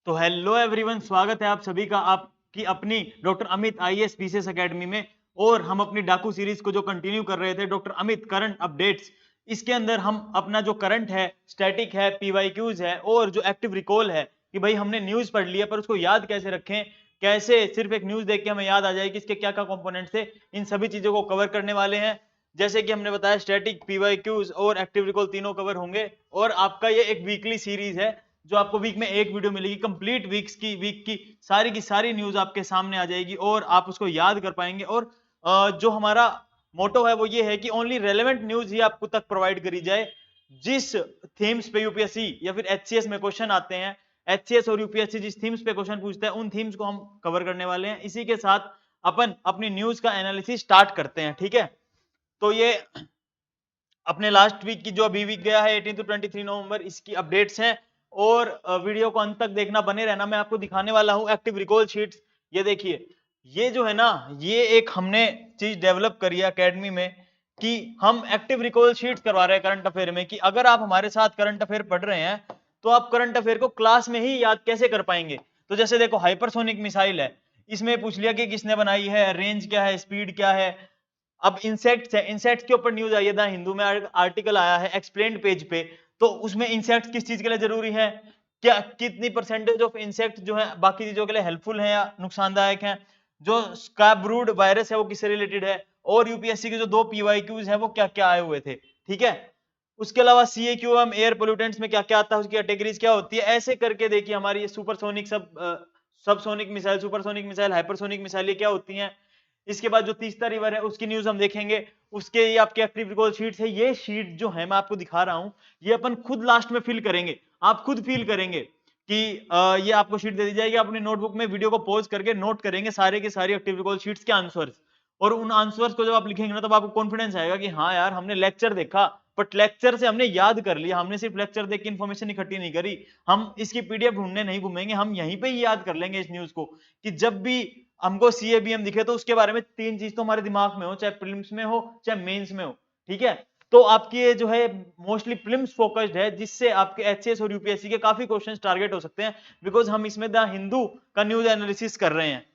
तो hello everyone, स्वागत है आप सभी का आपकी अपनी doctor Amit IAS PCS academy में। और हम अपनी डाकू सीरीज को जो कंटिन्यू कर रहे थे, डॉक्टर अमित करंट अपडेट्स। इसके अंदर हम अपना जो करंट है, स्टैटिक है, पीवाईक्यूज है और जो एक्टिव रिकॉल है कि भाई हमने न्यूज पढ़ लिया पर उसको याद कैसे रखें, कैसे सिर्फ एक न्यूज देख के हमें याद आ जाएगी इसके क्या क्या कंपोनेंट्स थे, इन सभी चीजों को कवर करने वाले हैं। जैसे कि हमने बताया, स्टैटिक, पीवाईक्यूज और एक्टिव रिकॉल तीनों कवर होंगे। और आपका ये एक वीकली सीरीज है जो आपको वीक में एक वीडियो मिलेगी, कंप्लीट वीक की सारी न्यूज आपके सामने आ जाएगी और आप उसको याद कर पाएंगे। और जो हमारा मोटो है वो ये है कि ओनली रेलेवेंट न्यूज ही आपको तक प्रोवाइड करी जाए। जिस थीम्स पे यूपीएससी या फिर एचसीएस में क्वेश्चन आते हैं, एचसीएस और यूपीएससी जिस थीम्स पे क्वेश्चन पूछता है उन थीम्स को हम कवर करने वाले हैं। इसी के साथ अपन अपनी न्यूज का एनालिसिस स्टार्ट करते हैं, ठीक है। तो ये अपने लास्ट वीक की जो अभी वीक गया है 18 to 23 नवंबर, इसकी अपडेट्स हैं। और वीडियो को अंत तक देखना, बने रहना। मैं आपको दिखाने वाला हूं एक्टिव रिकॉल शीट्स। ये देखिए, ये जो है ना, ये एक हमने चीज डेवलप करी है एकेडमी में कि हम एक्टिव रिकॉल शीट्स करवा रहे हैं करंट अफेयर में। कि अगर आप हमारे साथ करंट अफेयर पढ़ रहे हैं तो आप करंट अफेयर को क्लास में ही याद कैसे कर पाएंगे। तो जैसे देखो, हाइपरसोनिक मिसाइल है, इसमें पूछ लिया कि किसने बनाई है, रेंज क्या है, स्पीड क्या है। अब इंसेक्ट्स है, इंसेक्ट्स के ऊपर न्यूज आई है, द हिंदू में आर्टिकल आया है एक्सप्लेन्ड पेज पे। तो उसमें इंसेक्ट्स किस चीज के लिए जरूरी है, क्या कितनी परसेंटेज ऑफ इंसेक्ट जो है बाकी चीजों के लिए हेल्पफुल है या नुकसानदायक है, जो स्कैब्रूड वायरस है वो किससे रिलेटेड है, और यूपीएससी के जो 2 पीवाईक्यूज है वो क्या क्या आए हुए थे, ठीक है। उसके अलावा सीएक्यूएम, एयर पोल्यूटेंट्स में क्या क्या आता है, उसकी कैटेगरीज क्या होती है, ऐसे करके देखिए हमारी ये supersonic subsonic missile, supersonic missile, hypersonic missile, ये क्या होती हैं। इसके बाद जो तीस्ता रिवर है उसकी न्यूज हम देखेंगे। उसके ये आपके एक्टिव रिकॉल शीट्स है। ये शीट जो है मैं आपको दिखा रहा हूं, ये अपन खुद लास्ट में फिल करेंगे। आप खुद फील करेंगे कि ये आपको शीट दे दी जाएगी, अपनी नोटबुक में वीडियो को पॉज करके नोट करेंगे सारे के सारे एक्टिव रिकॉल शीट्स के आंसर्स। और उन आंसर्स को जब आप लिखेंगे ना, तब आपको कॉन्फिडेंस आएगा कि हाँ यार, हमने लेक्चर देखा बट लेक्चर से हमने याद कर लिया। हमने सिर्फ लेक्चर देख के इन्फॉर्मेशन इकट्ठी नहीं करी, हम इसकी पीडीएफ ढूंढने नहीं घूमेंगे, हम यहीं पे ही याद कर लेंगे इस न्यूज को। कि जब भी हमको सीएबीएम दिखे तो उसके बारे में 3 चीज तो हमारे दिमाग में हो, चाहे प्रीलिम्स में हो चाहे मेंस में हो, ठीक है। तो आपकी ये जो है मोस्टली प्रीलिम्स फोकस्ड है, जिससे आपके एचसीएस और यूपीएससी के काफी क्वेश्चंस टारगेट हो सकते हैं, बिकॉज हम इसमें द हिंदू का न्यूज एनालिसिस कर रहे हैं,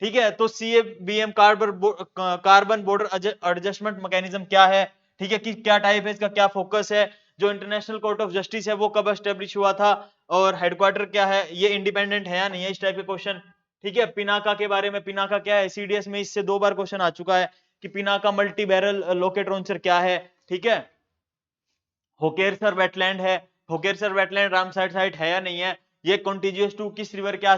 ठीक है। तो सीएबीएम कार्बन बॉर्डर एडजस्टमेंट मैकेनिज्म क्या है, ठीक है, कि क्या टाइप है इसका, क्या फोकस है, जो इंटरनेशनल कोर्ट ऑफ जस्टिस है वो कब एस्टेब्लिश हुआ था, और हेडक्वार्टर क्या है, ये इंडिपेंडेंट है या नहीं है, इस टाइप के क्वेश्चन, ठीक है। पिनाका के बारे में, पिनाका क्या है, सीडीएस में इससे 2 बार क्वेश्चन आ चुका है कि Pinaka multi barrel locket launcher क्या है, ठीक है। होकेरसर वेटलैंड है, होकेरसर वेटलैंड रामसर साइट है या नहीं है, ये कॉन्टिजियस टू किस रिवर के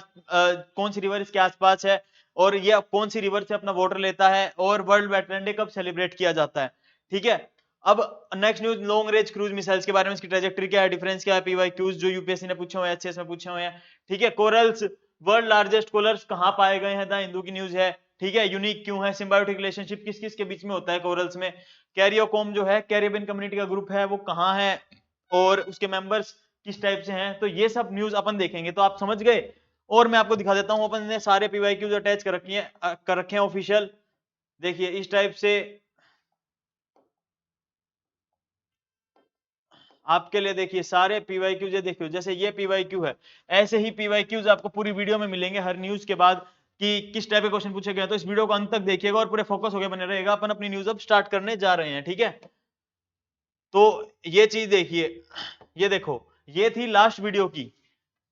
कौन सी रिवर इसके आसपास है, और ये कौन सी रिवर से अपना वाटर लेता है, और वर्ल्ड वेटलैंड डे कब सेलिब्रेट किया जाता है, ठीक है। अब next news, long range cruise missiles के बारे में, इसकी ट्रेजेक्टरी क्या है, डिफरेंस क्या है, पीवाईक्यूज जो यूपीएससी ने पूछे हुए हैं, एचसीएस में पूछे हुए हैं, ठीक है। कोरल्स, वर्ल्ड लार्जेस्ट कोरल्स कहां पाए गए हैं, द हिंदू की न्यूज है, ठीक है। यूनिक क्यों है, सिम्बायोटिक रिलेशनशिप किस किस के बीच में होता है कोरल्स में, कैरियोकॉम जो है कैरिबियन कम्युनिटी का ग्रुप है वो कहाँ है, और उसके मेंबर्स किस टाइप से हैं, तो ये सब न्यूज अपन देखेंगे। तो आप समझ गए। और मैं आपको दिखा देता हूं, अपन ने सारे पीवाईक्यूज अटैच कर रखे हैं ऑफिशियल। देखिए इस टाइप से आपके लिए, देखिए सारे पीवाईक्यूज, ये देखिए जैसे ये पीवाईक्यू है, ऐसे ही पीवाईक्यूज आपको पूरी वीडियो में मिलेंगे हर न्यूज के बाद कि किस टाइप के क्वेश्चन पूछे गए। तो इस वीडियो को अंत तक देखिएगा और पूरे फोकस होकर बने रहेगा। अपन अपनी न्यूज अब स्टार्ट करने जा रहे हैं, ठीक है। तो ये चीज देखिए, ये देखो, ये थी लास्ट वीडियो की।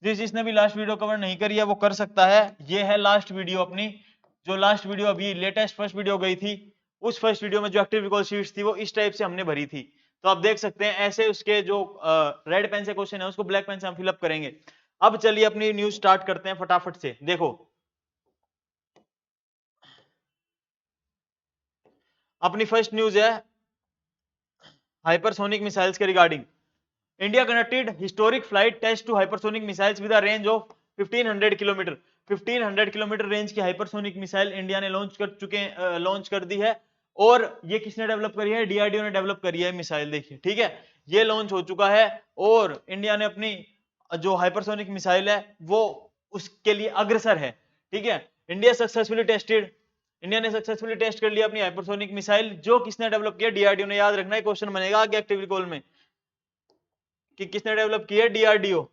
जिसने भी लास्ट वीडियो कवर नहीं करी है वो कर सकता है। ये है लास्ट वीडियो अपनी, जो लास्ट वीडियो अभी लेटेस्ट फर्स्ट वीडियो गई थी। उस फर्स्ट वीडियो में जो एक्टिव रिकॉल शीट्स थी वो इस टाइप से हमने भरी थी। तो आप देख सकते हैं ऐसे उसके जो रेड पेन से क्वेश्चन है उसको ब्लैक पेन से हम फिलअप करेंगे। अब चलिए अपनी न्यूज स्टार्ट करते हैं फटाफट से। देखो अपनी फर्स्ट न्यूज है हाइपरसोनिक मिसाइल्स के regarding. India conducted historic flight test two hypersonic missiles with a range of 1500 kilometre. 1500 kilometre range की हाइपरसोनिक मिसाइल इंडिया ने लॉन्च कर दी है। और ये किसने डेवलप करी है, डीआरडीओ ने डेवलप करी है मिसाइल, देखिए, ठीक है। ये लॉन्च हो चुका है और इंडिया ने अपनी जो हाइपरसोनिक मिसाइल है वो उसके लिए अग्रसर है, ठीक है। इंडिया ने सक्सेसफुली टेस्ट कर लिया अपनी हाइपरसोनिक मिसाइल, जो किसने डेवलप किया, डीआरडीओ ने। याद रखना है, क्वेश्चन बनेगा आगे एक्टिव रिकॉल में कि किसने डेवलप किया, डीआरडीओ,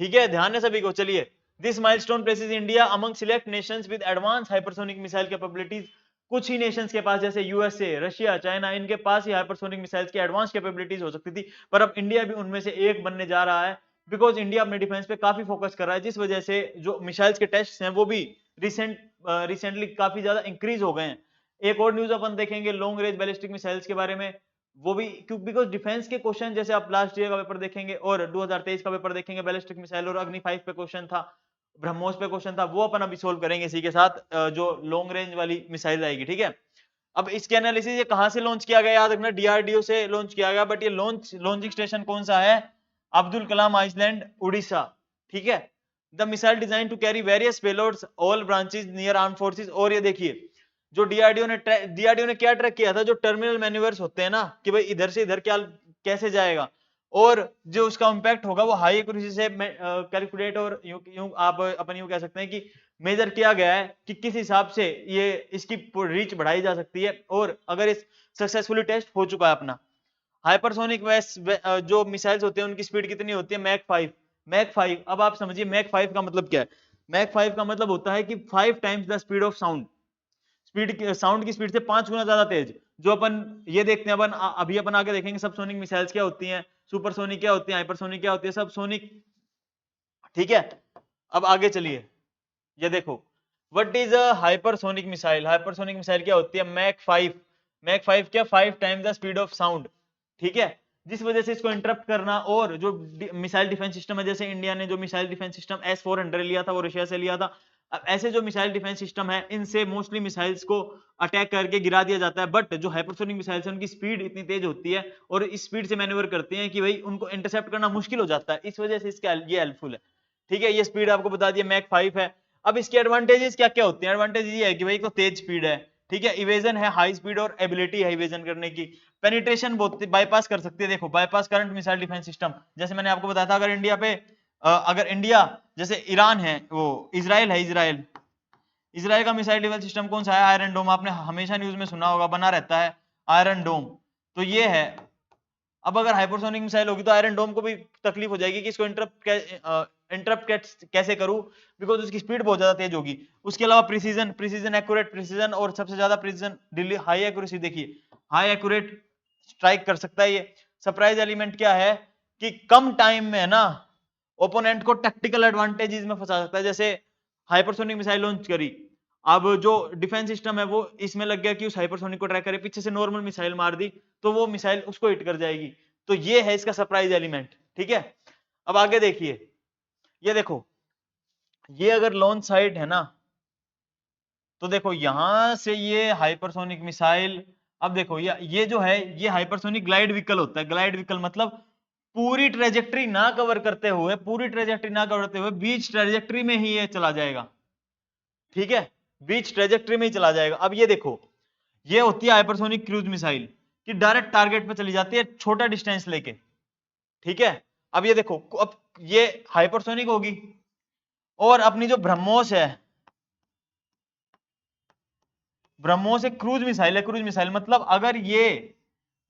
ठीक है, ध्यान है सभी को। चलिए, this milestone places India among select Nations with advance hypersonic missile capabilities. कुछ ही नेशंस के पास, जैसे यूएसए, रशिया, चाइना, इनके पास ही हाइपरसोनिक मिसाइल्स की एडवांस कैपेबिलिटीज हो सकती थी, पर अब इंडिया भी उनमें से एक बनने जा रहा है, बिकॉज इंडिया अपने डिफेंस पे काफी फोकस कर रहा है, जिस वजह से जो मिसाइल्स के टेस्ट हैं वो भी रिसेंटली काफी ज्यादा इंक्रीज हो गए हैं। एक और न्यूज अपन देखेंगे लॉन्ग रेंज बैलिस्टिक मिसाइल्स के बारे में, वो भी क्यों, बिकॉज डिफेंस के क्वेश्चन जैसे आप लास्ट ईयर का पेपर देखेंगे और 2023 का पेपर देखेंगे, बैलिस्टिक मिसाइल और अग्नि 5 पे क्वेश्चन था, ब्रह्मोस पे क्वेश्चन था, वो अपन अभी सोल्व करेंगे इसी के साथ, जो लॉन्ग रेंज वाली मिसाइल आएगी। ठीक है, अब इसके एनालिसिस ये कहां से लॉन्च किया गया, याद रखना डीआरडीओ से लॉन्च किया गया, बट ये लॉन्चिंग स्टेशन कौन सा है, अब्दुल कलाम आइसलैंड, उड़ीसा। ठीक है, the missile design to carry various payloads all branches near arm forces. और ये देखिए, जो डीआरडीओ ने क्या ट्रैक किया था, जो टर्मिनल मैन्यूवर्स होते हैं ना, कि भाई इधर से इधर क्या कैसे जाएगा, और जो उसका इंपैक्ट होगा वो हाई एक्यूरेसी से कैलकुलेट, और यूं आप अपन यूं कह सकते हैं कि मेजर किया गया है कि किस हिसाब से ये इसकी रीच बढ़ाई जा सकती है, और अगर इस सक्सेसफुली टेस्ट हो चुका है अपना। हाइपरसोनिक जो मिसाइल्स होते हैं उनकी स्पीड कितनी होती है, मैक 5। मैक 5, अब आप समझिए मैक 5 का मतलब क्या है। मैक 5 का मतलब होता है कि 5 times the speed of sound, sound की स्पीड से 5 गुना ज्यादा तेज। जो अपन ये देखते हैं, अपन अभी अपन आगे देखेंगे सबसोनिक मिसाइल्स क्या होती हैं, सुपरसोनिक क्या होती है, हाइपरसोनिक क्या होती है, सबसोनिक। ठीक है, अब आगे चलिए, ये देखो what is a hypersonic missile. Hypersonic missile क्या होती है, मैक 5। मैक 5 क्या, 5 times the speed of sound. ठीक है, जिस वजह से इसको इंटरप्ट करना, और जो मिसाइल डिफेंस सिस्टम है, जैसे इंडिया ने जो मिसाइल डिफेंस सिस्टम S-400 लिया था वो रशिया से लिया था, अब ऐसे जो मिसाइल डिफेंस सिस्टम है इनसे मोस्टली मिसाइल्स को अटैक करके गिरा दिया जाता है, बट जो हाइपरसोनिक मिसाइल्स है उनकी स्पीड इतनी तेज होती है और इस स्पीड से मैन्यूवर करते हैं कि भाई उनको इंटरसेप्ट करना मुश्किल हो जाता है, इस वजह से इसका ये हेल्पफुल है। ठीक है, ये स्पीड आपको बता दिया मैक 5 है। अब इसके एडवांटेजेस क्या क्या होते हैं, एडवांटेज ये है कि भाई तो तेज स्पीड है, ठीक है, इवेजन है हाई स्पीड, और एबिलिटी है इवेजन करने की, पेनिट्रेशन बहुत बाईपास कर सकती है। देखो bypass current missile defence system, जैसे मैंने आपको बताया था, अगर इंडिया पे अगर इंडिया, जैसे ईरान है, वो इजराइल है, इजराइल का मिसाइल डिफेंस सिस्टम कौन सा है, आयरन डोम, आपने हमेशा न्यूज में सुना होगा, बना रहता है आयरन डोम, तो ये है। अब अगर हाइपरसोनिक मिसाइल होगी तो आयरन डोम को भी तकलीफ हो जाएगी कि इसको इंटरप्ट कैसे करूं, बिकॉज उसकी स्पीड बहुत ज्यादा तेज होगी। उसके अलावा प्रिसीजन एक्यूरेट प्रिसीजन, और सबसे ज्यादा प्रिसीजन हाई एक्यूरेसी, देखिए हाई एक्यूरेट स्ट्राइक कर सकता है ये। सरप्राइज एलिमेंट क्या है कि कम टाइम में है ना ओपोनेंट को टैक्टिकल एडवांटेजेस में फंसा सकता है। जैसे हाइपरसोनिक मिसाइल लॉन्च करी, अब जो डिफेंस सिस्टम है वो इसमें लग गया कि उस हाइपरसोनिक को ट्रैक करे, पीछे से नॉर्मल मिसाइल मार दी तो वो मिसाइल उसको हिट कर जाएगी, तो ये है इसका सरप्राइज एलिमेंट। ठीक है, अब आगे देखिए, ये देखो, ये अगर लॉन्च साइट है ना, तो देखो यहां से ये हाइपरसोनिक मिसाइल, अब देखो ये जो है ये हाइपरसोनिक ग्लाइड व्हीकल होता है। ग्लाइड व्हीकल मतलब पूरी ट्रेजेक्ट्री ना कवर करते हुए, बीच ट्रेजेक्ट्री में ही ये चला जाएगा। ठीक है, बीच ट्रेजेक्ट्री में ही चला जाएगा। अब ये देखो, ये होती है हाइपरसोनिक क्रूज मिसाइल कि डायरेक्ट टारगेट पे चली जाती है छोटा डिस्टेंस लेके। ठीक है, अब ये देखो, अब ये हाइपरसोनिक होगी, और अपनी जो ब्रह्मोस है, ब्रह्मोस एक क्रूज मिसाइल है। क्रूज मिसाइल मतलब अगर ये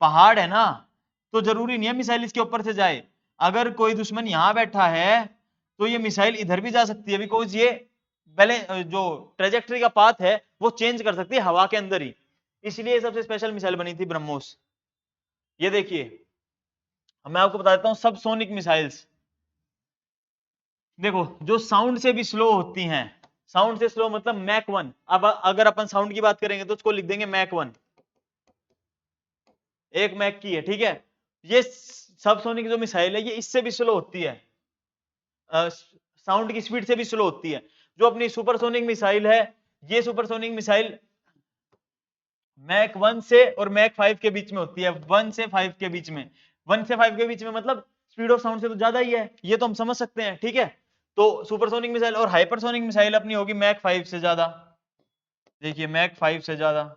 पहाड़ है ना, तो जरूरी नहीं है मिसाइल इसके ऊपर से जाए, अगर कोई दुश्मन यहां बैठा है तो ये मिसाइल इधर भी जा सकती है, बिकॉज ये पहले जो ट्रेजेक्ट्री का पाथ है वो चेंज कर सकती है हवा के अंदर ही, इसलिए सबसे स्पेशल मिसाइल बनी थी ब्रह्मोस। ये देखिए, मैं आपको बता देता हूं सब सोनिक मिसाइल्स, देखो जो साउंड से भी स्लो होती हैं, साउंड से स्लो मतलब मैक 1। अब अगर अपन साउंड की बात करेंगे तो उसको लिख देंगे मैक 1, एक मैक की है। ठीक है, ये सबसोनिक जो मिसाइल है ये इससे भी स्लो होती है, साउंड की स्पीड से भी स्लो होती है। जो अपनी सुपरसोनिक मिसाइल है, ये सुपरसोनिक मिसाइल मैक 1 से और मैक 5 के बीच में होती है, 1 से 5 के बीच में। 1 से 5 के बीच में मतलब स्पीड ऑफ साउंड से तो ज्यादा ही है, ये तो हम समझ सकते हैं। ठीक है, तो सुपरसोनिक मिसाइल और हाइपरसोनिक मिसाइल अपनी होगी मैक 5 से ज्यादा, देखिए मैक 5 से ज्यादा।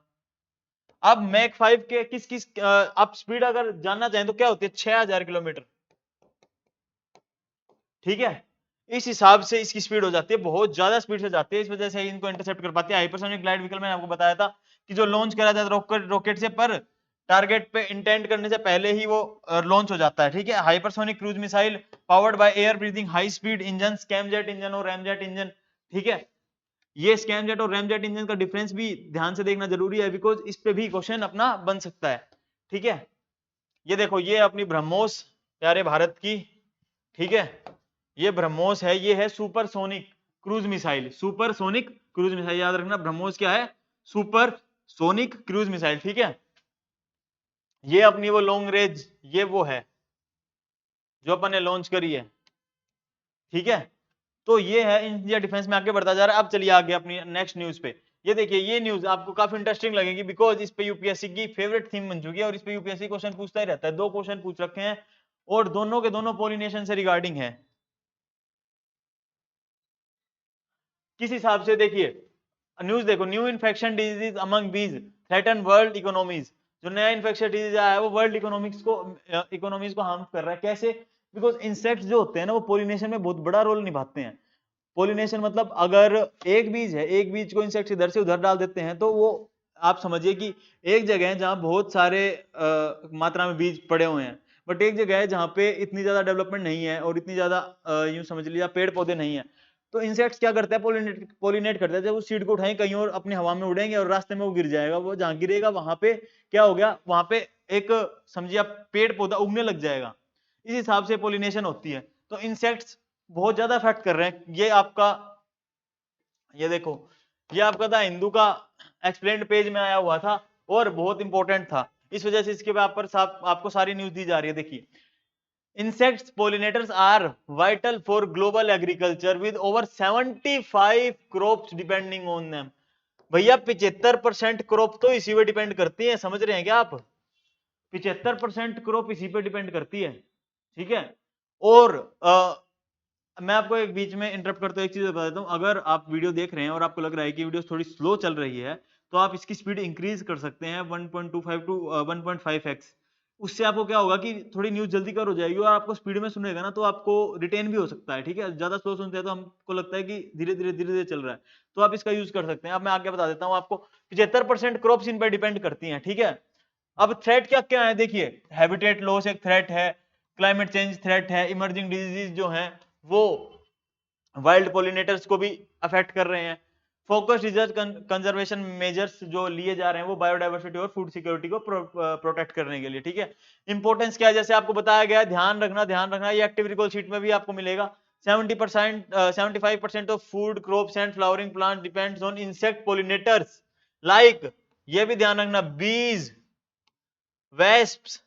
अब मैक 5 के किस किस आप स्पीड अगर जानना चाहें तो क्या होती है, 6000 किलोमीटर। ठीक है, इस हिसाब से इसकी स्पीड हो जाती है, बहुत ज्यादा स्पीड से जाती है, इस वजह से इनको इंटरसेप्ट कर पाती है। हाइपरसोनिक ग्लाइड व्हीकल मैंने आपको बताया था कि जो लॉन्च करा जाता है रॉकेट से, पर टारगेट पे इंटेंड करने से पहले ही वो लॉन्च हो जाता है, ठीक है। Hypersonic cruise missile powered by air breathing high speed engine, scramjet engine और रैमजेट इंजन, ठीक है। ये स्कैमजेट और रैमजेट इंजन का डिफरेंस भी ध्यान से देखना जरूरी है, बिकॉज इस पे भी क्वेश्चन अपना बन सकता है, ठीक है। ये देखो, ये अपनी ब्रह्मोस प्यारे भारत की, ठीक है। ये ब्रह्मोस है, ये है supersonic cruise missile, supersonic cruise missile, याद रखना ब्रह्मोस क्या है, सुपरसोनिक क्रूज मिसाइल, ठीक है। ये अपनी वो लॉन्ग रेंज, ये वो है जो अपन ने लॉन्च करी है, ठीक है। तो ये है इंडिया डिफेंस में आगे बढ़ता जा रहा है। अब चलिए आगे अपनी नेक्स्ट न्यूज पे। ये देखिए, ये न्यूज आपको काफी इंटरेस्टिंग लगेगी, बिकॉज इस पे यूपीएससी की फेवरेट थीम बन चुकी है और इस पे यूपीएससी क्वेश्चन पूछता ही रहता है। 2 क्वेश्चन पूछ रखे हैं और दोनों के दोनों पॉलिनेशन से रिगार्डिंग है। किस हिसाब से, देखिए न्यूज देखो, न्यू इन्फेक्शन डिजीज अमंग बीज थ्रेटन वर्ल्ड इकोनॉमीज। जो नया इन्फेक्शन डिजीज आया है वो वर्ल्ड इकोनॉमीज को हार्म कर रहा है। कैसे? बिकॉज इंसेक्ट्स जो होते हैं ना, वो पोलिनेशन में बहुत बड़ा रोल निभाते हैं। पोलिनेशन मतलब अगर एक बीज है, एक बीज को इंसेक्ट इधर से उधर डाल देते हैं, तो वो आप समझिए कि एक जगह है जहां बहुत सारे मात्रा में बीज पड़े हुए हैं, बट एक जगह है जहां पे इतनी ज्यादा डेवलपमेंट नहीं है और इतनी ज्यादा यूं समझ लीजिए पेड़ पौधे नहीं है। तो इंसेक्ट्स क्या करते हैं, पोलिनेट करते हैं। जब वो सीड को उठाएं कहीं और अपनी हवा में उड़ेंगे और रास्ते में वो गिर जाएगा, वो जहां गिरेगा वहां पे क्या हो गया, वहां पे एक समझिए आप पेड़ पौधा उगने लग जाएगा। इस हिसाब से पोलिनेशन होती है। तो इंसेक्ट्स बहुत ज्यादा इफेक्ट कर रहे हैं। ये आपका, ये देखो, ये आपका था हिंदू का एक्सप्लेन्ड पेज में आया हुआ था और बहुत इंपॉर्टेंट था, इस वजह से इसके पर आपको सारी न्यूज दी जा रही है। देखिए, insects pollinators are vital for global agriculture with over 75 crops depending on them। भैया 75% क्रॉप तो इसी पे डिपेंड करती है, समझ रहे हैं क्या आप? 75% क्रॉप इसी पे डिपेंड करती है, ठीक है। और मैं आपको एक बीच में इंटरप्ट करते हुए एक चीज बता देता हूं। अगर आप वीडियो देख रहे हैं और आपको लग रहा है कि वीडियो थोड़ी स्लो चल रही है, तो आप इसकी स्पीड इंक्रीज कर सकते हैं 1.25 टू 1.5x। उससे आपको क्या होगा कि थोड़ी न्यूज जल्दी कवर हो जाएगी और आपको स्पीड में सुनेगा ना, तो आपको रिटेन भी हो सकता है, ठीक है। ज्यादा स्लो सुनते हैं तो हमको लगता है कि धीरे धीरे धीरे धीरे चल रहा है, तो आप इसका यूज कर सकते हैं। अब मैं आगे बता देता हूँ आपको। 75% क्रॉप्स इन पर डिपेंड करती हैं, ठीक है। अब थ्रेट क्या क्या है, देखिए, हैबिटेट लॉस एक थ्रेट है, क्लाइमेट चेंज थ्रेट है, इमर्जिंग डिजीज जो है वो वाइल्ड पोलिनेटर्स को भी अफेक्ट कर रहे हैं। फोकस रिसर्च कंजर्वेशन मेजर्स जो लिए जा रहे हैं वो बायोडाइवर्सिटी और फूड सिक्योरिटी को प्रोटेक्ट करने के लिए, ठीक है। इंपॉर्टेंस क्या है, जैसे आपको बताया गया है, ध्यान रखना, ये एक्टिव रिकॉल शीट में भी आपको मिलेगा। 75% of food crops and flowering plant depends on insect pollinators like, ये भी ध्यान रखना, बीज, वेस्प्स,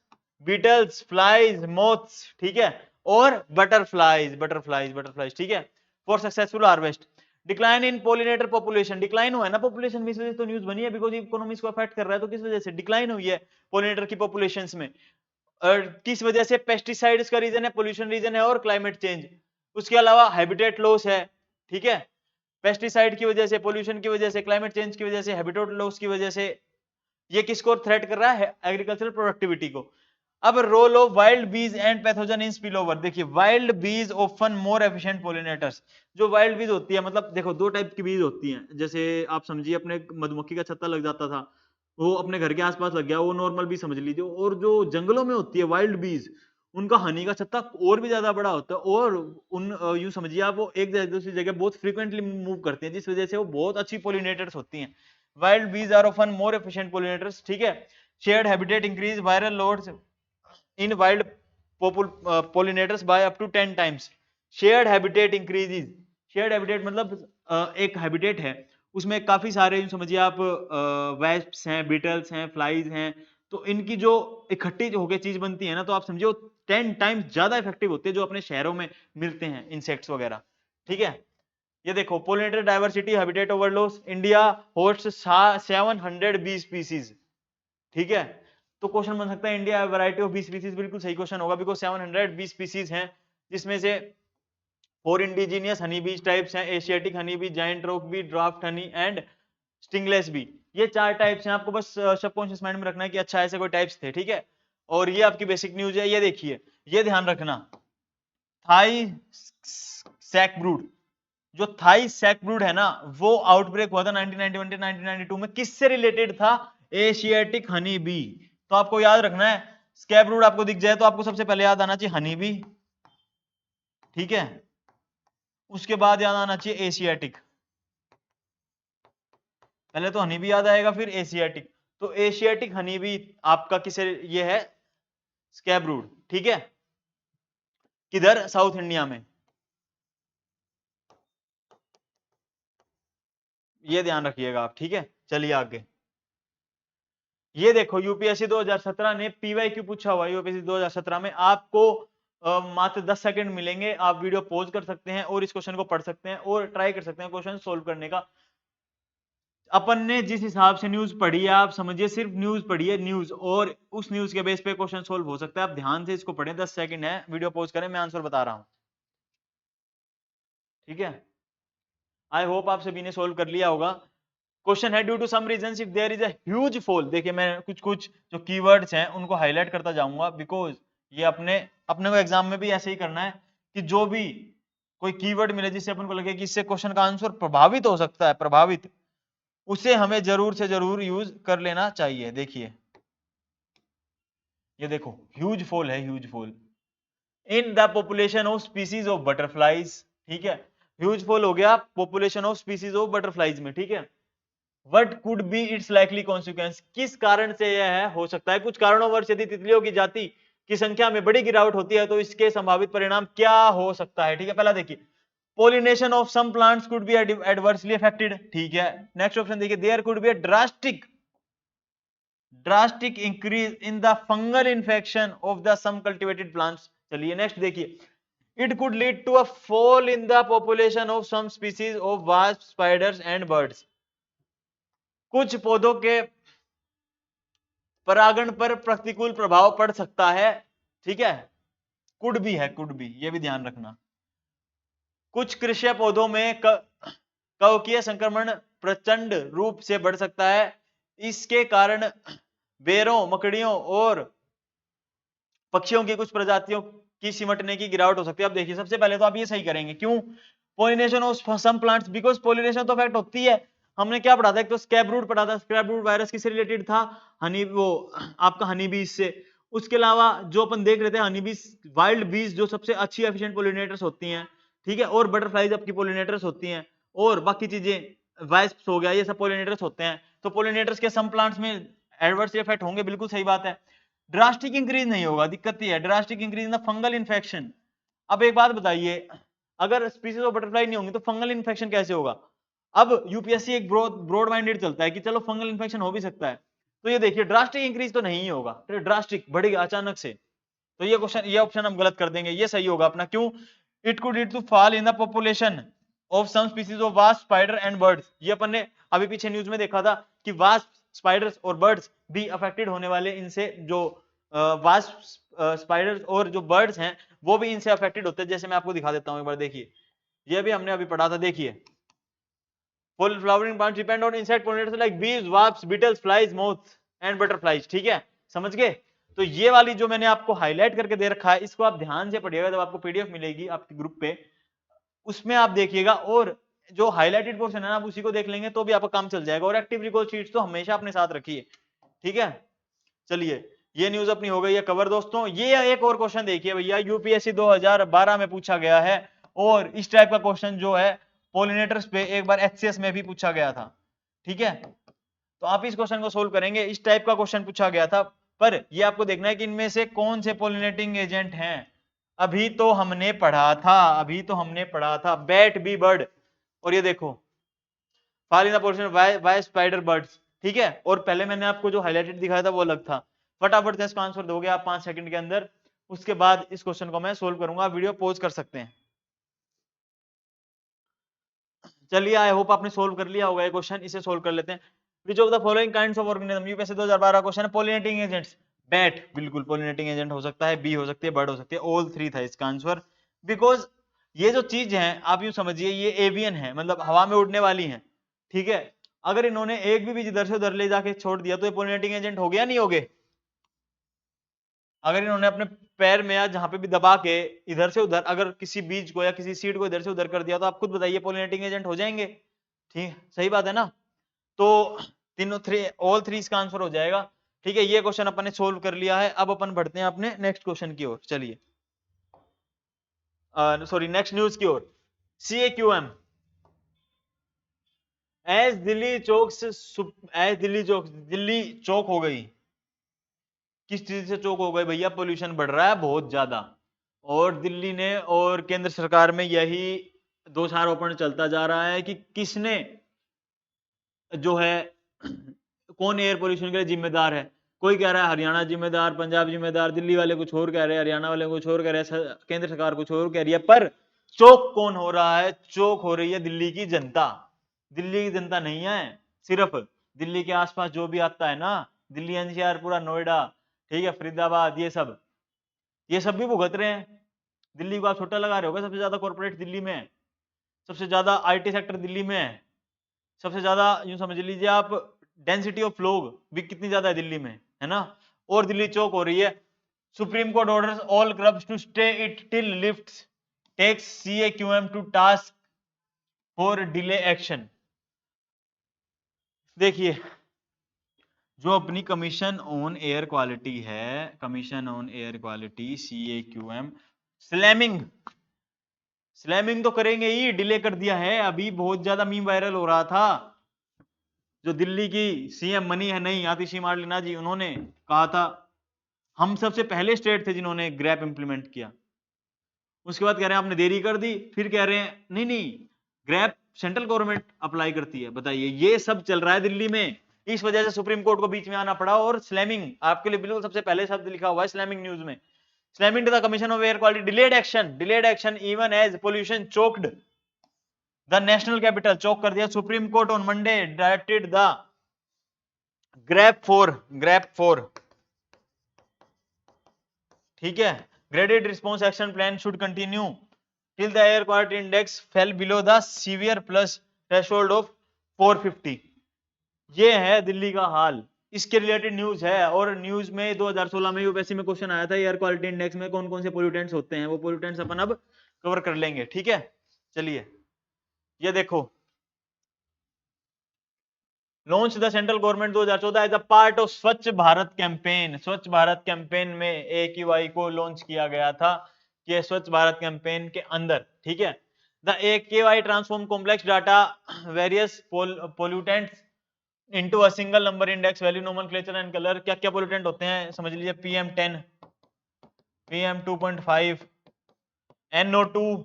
बीटल्स, फ्लाइज, मोथ्स, ठीक है, और बटरफ्लाइज, ठीक है, for successful harvest. Decline in pollinator population, decline हुआ है ना पॉपुलेशन में, इस वजह से तो न्यूज बनी है, बिकॉज इकोनॉमीज को अफेक्ट कर रहा है। तो किस वजह से डिक्लाइन हुई है पोलिनेटर की पॉपुलेशंस में? और किस वजह से? पेस्टिसाइड्स का रीजन है, पोल्यूशन रीजन है, और क्लाइमेट चेंज। उसके अलावा हैबिटेट लॉस है, ठीक है। पेस्टिसाइड की वजह से, पोल्यूशन की वजह से, क्लाइमेट चेंज की वजह से, हैबिटेट लॉस की वजह से, ये किसको थ्रेट कर रहा है? एग्रीकल्चरल प्रोडक्टिविटी को। अब रोल ऑफ वाइल्ड बीज एंड पैथोजन इन स्पिलओवर, देखिए, वाइल्ड बीज ऑफन मोर एफिशिएंट पोलिनेटर्स। जो वाइल्ड बीज होती है, मतलब देखो 2 टाइप की बीज होती हैं। जैसे आप समझिए, अपने मधुमक्खी का छत्ता लग जाता था, वो अपने घर के आसपास लग गया, वो नॉर्मल बीज समझ लीजिए। और जो जंगलों में होती है वाइल्ड बीज, उनका हनी का छत्ता और भी ज्यादा बड़ा होता है, और उन यूं समझिए आप, वो एक जगह दूसरी जगह बहुत फ्रीक्वेंटली मूव करती हैं, जिस वजह से वो बहुत अच्छी पोलिनेटर्स होती हैं। Wild bees are often more efficient pollinators, ठीक है। Shared habitat increase viral loads in wild pollinators by up to 10 times। shared habitat increases, shared habitat मतलब एक हैबिटेट है, उसमें काफी सारे समझिए आप वेस्प्स हैं, बीटल्स हैं, फ्लाइज हैं, तो इनकी जो इकट्ठी होकर चीज बनती है ना, तो आप समझिए 10 टाइम्स ज्यादा इफेक्टिव होते हैं जो अपने शहरों में मिलते हैं इंसेक्ट्स वगैरह, ठीक है। ये देखो, pollinator diversity habitat over loss, India host 700 bee species, ठीक है। तो क्वेश्चन बन सकता है India variety of bee species, बिल्कुल सही क्वेश्चन होगा, बिकॉज 700 बी स्पीसीज हैं, जिसमें से 4 इंडिजीनियस हनी बीज टाइप्स हैं, Asiatic honey bee, giant rock bee, draft honey and stingless bee. ये 4 टाइप्स हैं। आपको बस सबकॉन्शियस माइंड में रखना है कि अच्छा ऐसे कोई टाइप्स थे, ठीक है। और ये आपकी बेसिक न्यूज है। ये देखिए, ये ध्यान रखना, थाई सैकब्रूड, जो थाई सैकब्रूड है ना, वो आउटब्रेक हुआ था 1991 1992 में। किससे रिलेटेड था? एशियाटिक हनी बी, तो आपको याद रखना है, स्कैब रूट आपको दिख जाए तो आपको सबसे पहले याद आना चाहिए हनी बी, ठीक है, उसके बाद याद आना चाहिए एशियाटिक, पहले तो हनी बी याद आएगा फिर एशियाटिक, तो एशियाटिक हनी बी आपका किसे, ये है स्कैब रूट, ठीक है, किधर, साउथ इंडिया में, ये ध्यान रखिएगा आप, ठीक है। चलिए आगे, ये देखो यूपीएससी 2017 ने पीवाईक्यू पूछा हुआ है, यूपीएससी 2017 में आपको मात्र 10 सेकंड मिलेंगे, आप वीडियो पॉज कर सकते हैं और इस क्वेश्चन को पढ़ सकते हैं और ट्राई कर सकते हैं क्वेश्चन सोल्व करने का। अपन ने जिस हिसाब से न्यूज पढ़ी है, आप समझिए सिर्फ न्यूज पढ़ी है, न्यूज, और उस न्यूज के बेस पे क्वेश्चन सोल्व हो सकता है। आप ध्यान से इसको पढ़ें, 10 सेकंड है, वीडियो पॉज करें, मैं आंसर बता रहा हूं, ठीक है। आई होप आप सभी ने सोल्व कर लिया होगा। क्वेश्चन है, due to some reasons if there is a huge fall, देखिए मैं कुछ कुछ जो कीवर्ड्स हैं उनको हाईलाइट करता जाऊंगा, बिकॉज ये अपने अपने को एग्जाम में भी ऐसे ही करना है कि जो भी कोई कीवर्ड मिले जिससे अपन को लगे कि इससे क्वेश्चन का आंसर प्रभावित हो सकता है, प्रभावित, उसे हमें जरूर से जरूर यूज कर लेना चाहिए। देखिए ये देखो, ह्यूज फॉल है, huge fall in the population of species of butterflies, ठीक है, ह्यूज फॉल हो गया population of species of butterflies में, ठीक है। What could be its likely consequence, किस कारण से यह है हो सकता है, कुछ कारणोंवश यदि तितलियों की जाति की संख्या में बड़ी गिरावट होती है तो इसके संभावित परिणाम क्या हो सकता है, ठीक है। पहला देखिए, pollination of some plants could be adversely affected, ठीक है। नेक्स्ट ऑप्शन देखिए, there could be a drastic increase in the fungal infection of the some cultivated plants. चलिए नेक्स्ट देखिए, it could lead to a fall in the population of some species of wasp, spiders and birds, कुछ पौधों के परागण पर प्रतिकूल प्रभाव पड़ सकता है, ठीक है, कुड भी है, कुड भी, ये भी ध्यान रखना। कुछ कृषि पौधों में कवकीय संक्रमण प्रचंड रूप से बढ़ सकता है, इसके कारण बेरों, मकड़ियों और पक्षियों की कुछ प्रजातियों की सिमटने की गिरावट हो सकती है। अब देखिए सबसे पहले तो आप ये सही करेंगे, क्यों, pollination of some plants, because pollination तो इफेक्ट होती है। हमने क्या पढ़ा था, एक तो स्कैब रूट पढ़ा था, स्कैब रूट वायरस किससे रिलेटेड था, हनी, वो आपका हनी बीज से। उसके अलावा जो अपन देख रहे थे हनी बीज, वाइल्ड बीज जो सबसे अच्छी एफिशिएंट पोलिनेटर्स होती हैं, ठीक है, और बटरफ्लाइज आपकी पोलिनेटर्स होती हैं, और बाकी चीजें वाइस्प्स हो गया, ये सब पोलिनेटर्स होते हैं। तो पोलिनेटर्स के सम प्लांट्स में एडवर्स इफेक्ट होंगे, बिल्कुल सही बात है। ड्रास्टिक इंक्रीज नहीं होगा, दिक्कत ये है, drastic increase in the fungal infection. अब एक बात बताइए, अगर स्पीसीज ऑफ बटरफ्लाई नहीं होंगी तो फंगल इन्फेक्शन कैसे होगा। अब यूपीएससी एक ब्रॉड माइंडेड चलता है कि चलो फंगल इन्फेक्शन हो भी सकता है, तो ये देखिए ड्रास्टिक इंक्रीज तो नहीं होगा, तो ड्रास्टिक बढ़ेगा अचानक से, तो ये क्वेश्चन, ये ऑप्शन हम गलत कर देंगे, ये सही होगा अपना, क्यों, it could lead to fall in the population of some species of wasp, spider and birds. ये अपन ने अभी पीछे न्यूज में देखा था कि वास्प, स्पाइडर्स और बर्ड्स भी अफेक्टेड होने वाले इनसे, जो वास्प, स्पाइडर्स और जो बर्ड्स हैं वो भी इनसे अफेक्टेड होते हैं। जैसे मैं आपको दिखा देता हूं एक बार, देखिए ये भी हमने अभी पढ़ा था, देखिए full flowering plants depend on insect pollinators like bees, wasps, beetles, flies, moths and butterflies, ठीक है, समझ गए। तो ये वाली जो मैंने आपको हाईलाइट करके दे रखा है, इसको आप ध्यान से पढ़िएगा, जब आपको पीडीएफ मिलेगी आपके ग्रुप पे, उसमें आप देखिएगा, और जो हाईलाइटेड पोर्शन है ना, आप उसी को देख लेंगे तो भी आपका काम चल जाएगा। और एक्टिव रिकॉल शीट्स तो हमेशा अपने साथ रखिए, ठीक है। चलिए ये न्यूज अपनी हो गई है कवर दोस्तों। ये एक और क्वेश्चन देखिए भैया, यूपीएससी 2012 में पूछा गया है, और इस टाइप का क्वेश्चन जो है पोलिनेटर्स पे एक बार एचसीएस में भी पूछा गया था, ठीक है। तो आप इस क्वेश्चन को सोल्व करेंगे, इस टाइप का क्वेश्चन पूछा गया था, पर ये आपको देखना है कि इनमें से कौन से पोलिनेटिंग एजेंट हैं। अभी तो हमने पढ़ा था, अभी तो हमने पढ़ा था बैट बी बर्ड, और ये देखो fall in the portion by spider birds, ठीक है। और पहले मैंने आपको जो हाईलाइटेड दिखाया था वो अलग था। फटाफट से इसका आंसर दोगे आप 5 सेकंड के अंदर, उसके बाद इस क्वेश्चन को मैं सोल्व करूंगा, वीडियो पॉज कर सकते हैं। चलिए आई होप आपने सोल्व कर लिया होगा ये क्वेश्चन, इसे सोल्व कर लेते हैं। Which of the following kinds of organism, UPSC 2012 question है, पोलिनेटिंग एजेंट्स, बैट बिल्कुल पोलिनेटिंग एजेंट हो सकता है, बी हो सकती है, बर्ड हो सकती है, ऑल थ्री था इसका आंसर। बिकॉज ये जो चीज है आप यूं समझिए, ये एवियन है, मतलब हवा में उड़ने वाली है, ठीक है। अगर इन्होंने एक भी बीज इधर से उधर ले जाके छोड़ दिया तो ये पोलिनेटिंग एजेंट हो गया, नहीं हो गए। अगर इन्होंने अपने पैर में या जहां पे भी दबा के इधर से उधर अगर किसी बीज को या किसी सीड को इधर से उधर कर दिया, तो आप खुद बताइए पोलिनेटिंग एजेंट हो जाएंगे, ठीक, सही बात है ना। तो तीनों थ्री, ऑल थ्री इसका आंसर हो जाएगा। ठीक है, ये क्वेश्चन अपन ने सोल्व कर लिया है। अब अपन बढ़ते हैं अपने नेक्स्ट क्वेश्चन की ओर। चलिए, सॉरी, नेक्स्ट न्यूज की ओर। CAQM, एज दिल्ली चौक से दिल्ली चौक हो गई। किस चीज से चौक हो गई भैया? पोल्यूशन बढ़ रहा है बहुत ज्यादा, और दिल्ली ने और केंद्र सरकार में यही दोषारोपण चलता जा रहा है कि किसने जो है कौन एयर पोल्यूशन के लिए जिम्मेदार है। कोई कह रहा है हरियाणा जिम्मेदार, पंजाब जिम्मेदार, दिल्ली वाले कुछ और कह रहे हैं, हरियाणा वाले कुछ और कह रहे हैं, केंद्र सरकार कुछ और कह रही है। पर चौक कौन हो रहा है? चौक हो रही है दिल्ली की जनता। दिल्ली की जनता नहीं है सिर्फ, दिल्ली के आसपास जो भी आता है ना, दिल्ली एनसीआर, पूरा नोएडा, ठीक है, फरीदाबाद, ये सब भी भुगत रहे हैं। दिल्ली को आप छोटा लगा रहे होगा, सबसे ज्यादा कॉर्पोरेट दिल्ली में है, सबसे ज्यादा आईटी सेक्टर दिल्ली में है, सबसे ज्यादा यूं समझ लीजिए आप, डेंसिटी ऑफ लोग भी कितनी ज्यादा है दिल्ली में, है ना। और दिल्ली चौक हो रही है। Supreme court orders all clubs to stay it till lifts takes CAQM to task for delay action. देखिए, जो अपनी कमीशन ऑन एयर क्वालिटी है, commission on air quality CAQM, slamming तो करेंगे ही, डिले कर दिया है। अभी बहुत ज्यादा मीम वायरल हो रहा था, जो दिल्ली की CM मनी है नहीं, आतिशी मार्लिना जी, उन्होंने कहा था हम सबसे पहले स्टेट थे जिन्होंने ग्रैप इंप्लीमेंट किया। उसके बाद कह रहे हैं आपने देरी कर दी, फिर कह रहे हैं नहीं ग्रैप सेंट्रल गवर्नमेंट अप्लाई करती है। बताइए, ये सब चल रहा है दिल्ली में। इस वजह से सुप्रीम कोर्ट को बीच में आना पड़ा। और स्लैमिंग आपके लिए बिल्कुल सबसे पहले शब्द लिखा हुआ है स्लैमिंग न्यूज में। Slamming to the commission of air quality, delayed action even as pollution choked the national capital. Choke कर दिया supreme court on Monday, directed the GRAP four, ठीक है, graded response action plan should continue till the air quality index fell below the severe plus threshold of 450। ये है दिल्ली का हाल, इसके related news है। और न्यूज में 2016 में यूपीएससी में क्वेश्चन आया था एयर क्वालिटी इंडेक्स में कौन कौन से पोल्यूटेंट्स होते हैं, वो पोल्यूटेंट्स अपन अब कवर कर लेंगे, ठीक है। चलिए, ये देखो, launch the central government 2014 as a part of Swachh Bharat campaign. Swachh Bharat campaign में AQI को लॉन्च किया गया था, कि स्वच्छ भारत कैंपेन के अंदर, ठीक है। The AQI transform complex data various pollutants into a single number index value nomenclature and colour. क्या क्या पोल्यूटेंट होते हैं समझ लीजिए, PM10, PM2.5, NO2,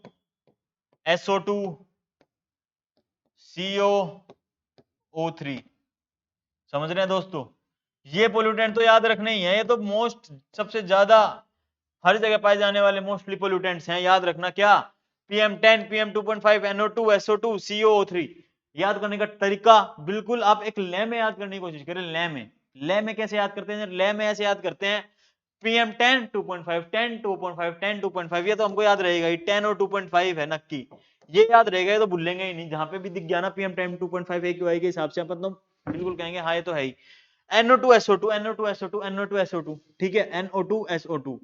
SO2, CO3। समझ रहे हैं दोस्तों? ये पोल्यूटेंट तो याद रखने ही है, ये तो मोस्ट सबसे ज्यादा हर जगह पाए जाने वाले मोस्टली पोल्यूटेंट्स हैं। याद रखना क्या, PM10, PM2.5, NO2, SO2, CO3। याद करने का तरीका बिल्कुल आप एक ले में याद करने की कोशिश करें। ले में कैसे याद करते हैं? ले में ऐसे याद करते हैं, PM10 2.5, 10 2.5, 10 2.5, ये तो हमको याद रहेगा ही, 10 और 2.5 है नक्की, ये याद रहेगा, ये तो भूलेंगे ही नहीं। जहां पे भी दिख गया ना PM10 2.5 AQI के हिसाब से अपन तो बिल्कुल कहेंगे हाँ ये तो है ही। NO2 SO2, NO2 SO2, NO2 SO2, ठीक है, NO2 SO2,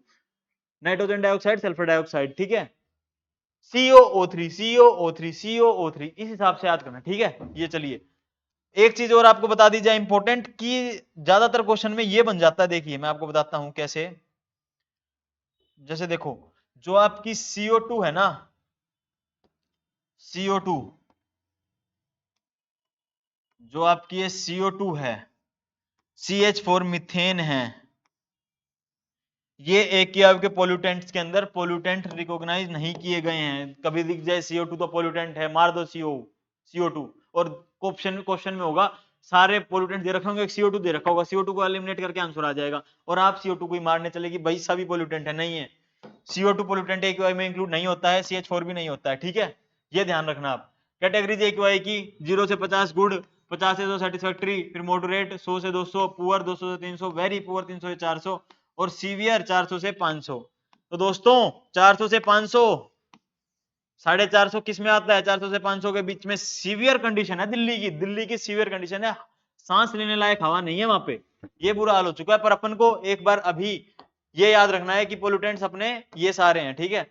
nitrogen dioxide, sulphur dioxide, ठीक है, CO3, CO3, CO3, इस हिसाब से याद करना, ठीक है। ये चलिए, एक चीज और आपको बता दी जाए इंपॉर्टेंट, कि ज्यादातर क्वेश्चन में ये बन जाता है। देखिए मैं आपको बताता हूं कैसे। जैसे देखो, जो आपकी CO2 है ना, CO2, जो आपकी ये CO2 है, CH4 मीथेन है, ये AQI के पोल्यूटेंट्स के अंदर पोल्यूटेंट रिकॉग्नाइज नहीं किए गए हैं। कभी दिख जाए CO2 तो पोल्यूटेंट है, मार दो CO2, और क्वेश्चन में होगा सारे पोल्यूटेंट दे रखे होंगे, एक CO2 दे रखा होगा, CO2 को एलिमिनेट करके आंसर आ जाएगा, और आप CO2 को ही मारने चलेगी भाई सभी पोल्यूटेंट है, नहीं है। CO2 पोल्यूटेंट AQI में इंक्लूड नहीं होता है, CH4 भी नहीं होता है, ठीक है, ये ध्यान रखना आप। कैटेगरीज AQI की 0 से 50 गुड, 50 से 2 सेटिस्फैक्टरी, फिर मॉडरेट 100 से 200, पुअर 200 से 300, वेरी पुअर 300 से 400, और सीवियर 400 से 500। तो दोस्तों 400 से 500, 450 किस में आता है? 400 से 500 के बीच में सीवियर कंडीशन है दिल्ली की सीवियर कंडीशन है, सांस लेने लायक हवा नहीं है वहां पे, ये बुरा हाल हो चुका है। पर अपन को एक बार अभी ये याद रखना है कि पोल्यूटेंट्स अपने ये सारे हैं, ठीक है।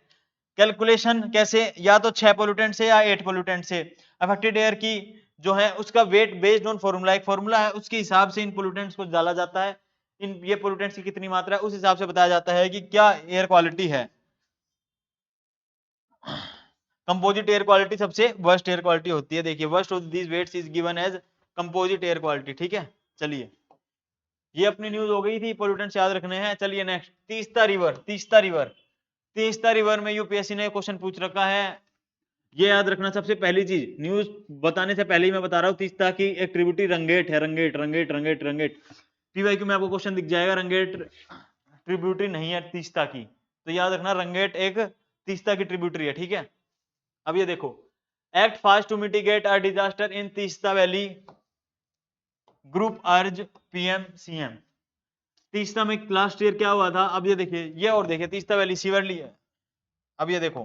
कैलकुलेशन कैसे, या तो 6 पोल्यूटेंट से या 8 पोल्यूटेंट से। अफेक्टेड एयर की जो है उसका वेट बेस्ड ऑन फॉर्मूला, एक फॉर्मूला है, उसके हिसाब से इन पोल्यूटेंट्स को डाला जाता है। इन ये पोल्यूटेंट्स की कितनी मात्रा है, उस हिसाब से बताया जाता है कि क्या एयर क्वालिटी है। कंपोजिट एयर क्वालिटी सबसे वर्स्ट एयर क्वालिटी होती है। देखिए worst of these weights is given as composite air quality. ठीक है, चलिए ये अपनी न्यूज हो गई थी, पोल्यूटेंट्स याद रखने हैं। चलिए next, Teesta river. Teesta river, Teesta river में यूपीएससी ने क्वेश्चन पूछ रखा है, ये याद रखना। सबसे पहली चीज, न्यूज बताने से पहले ही मैं बता रहा हूँ, तीस्ता की एक ट्रिब्यूटरी रंगेट है। रंगेट रंगेट रंगेट रंगेट, पीवाईक्यू में आपको क्वेश्चन दिख जाएगा, रंगेट ट्रिब्यूटरी नहीं है तीस्ता की, तो याद रखना रंगेट एक तीस्ता की ट्रिब्यूटरी है। ठीक है, अब ये देखो, act fast to mitigate a disaster in Teesta valley, group urge PM CM. Teesta में लास्ट ईयर क्या हुआ था, अब ये देखिए, ये और देखिए, तीस्ता वैली सीवरली है। अब ये देखो,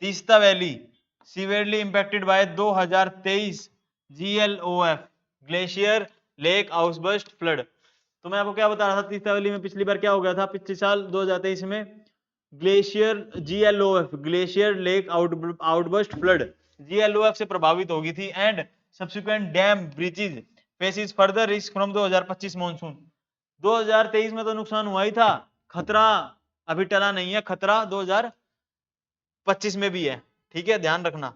Teesta valley severely impacted by 2023 GLOF glacier lake outburst flood. तो मैं आपको क्या बता रहा था, तीस्ता वैली में पिछली बार क्या हो गया था, पिछले साल 2023 में glacier GLOF glacier lake outburst flood GLOF से प्रभावित होगी थी, and subsequent dam breaches faces further risk from 2025 monsoon. 2023 में तो नुकसान हुआ ही था, खतरा अभी टला नहीं है, खतरा 2025 में भी है। ठीक है, ध्यान रखना।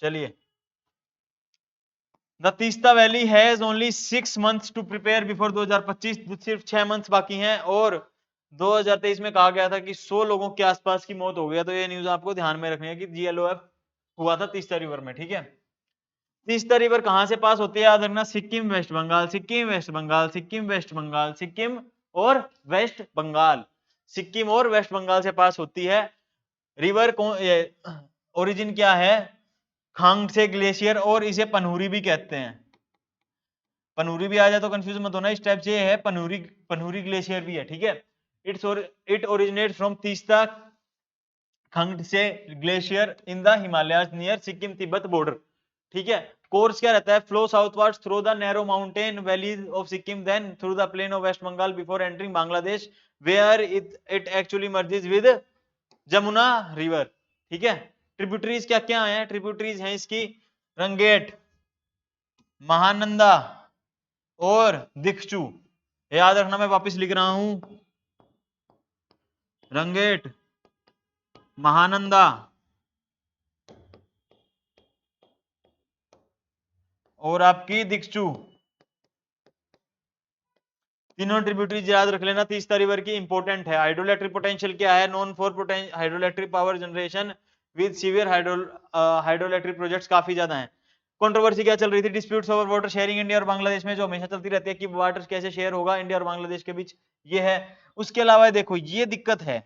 चलिए, the Teesta valley has only 6 months to prepare before 2025, सिर्फ 6 months बाकी हैं, और 2023 में कहा गया था कि 100 लोगों के आसपास की मौत हो गया। तो ये न्यूज आपको ध्यान में रखनी है कि GLOF हुआ था तीस्ता रिवर में। ठीक है, तीस्ता रिवर कहां से पास होती है, याद रखना, Sikkim waste Bengal, Sikkim waste Bengal, Sikkim waste Bengal, Sikkim और वेस्ट बंगाल, सिक्किम और वेस्ट बंगाल से पास होती है। रिवर को ओरिजिन क्या है, खांगसे ग्लेशियर, और इसे पनहूरी भी कहते हैं। पनहूरी भी आ जाए तो कंफ्यूज मत होना, इस टाइप से है पनहूरी, पनहूरी ग्लेशियर भी है। ठीक है, it originate from Teesta Khangse glacier in the Himalayas near Sikkim Tibet border. ठीक है, कोर्स क्या रहता है, flow southwards through the narrow mountain valleys of Sikkim, then through the plain of West Bengal before entering Bangladesh, where it actually merges with Jamuna river. ठीक है, tributaries क्या क्या है, ट्रिब्यूटरीज हैं इसकी रंगेट, महानंदा और दिक्षु। याद रखना, मैं वापस लिख रहा हूं, रंगेट, महानंदा और आपकी दिक्षु, तीनों ट्रिब्यूटरीज याद रख लेना। तीस्ता रिवर की इंपॉर्टेंट है। हाइड्रोइलेक्ट्रिक पोटेंशियल क्या है, non for hydroelectric power generation with severe hydroelectric projects काफी ज्यादा हैं। कंट्रोवर्सी क्या चल रही थी, disputes over water sharing India और बांग्लादेश में, जो हमेशा चलती रहती है कि वाटर कैसे शेयर होगा इंडिया और बांग्लादेश के बीच, ये है। उसके अलावा देखो, ये दिक्कत है,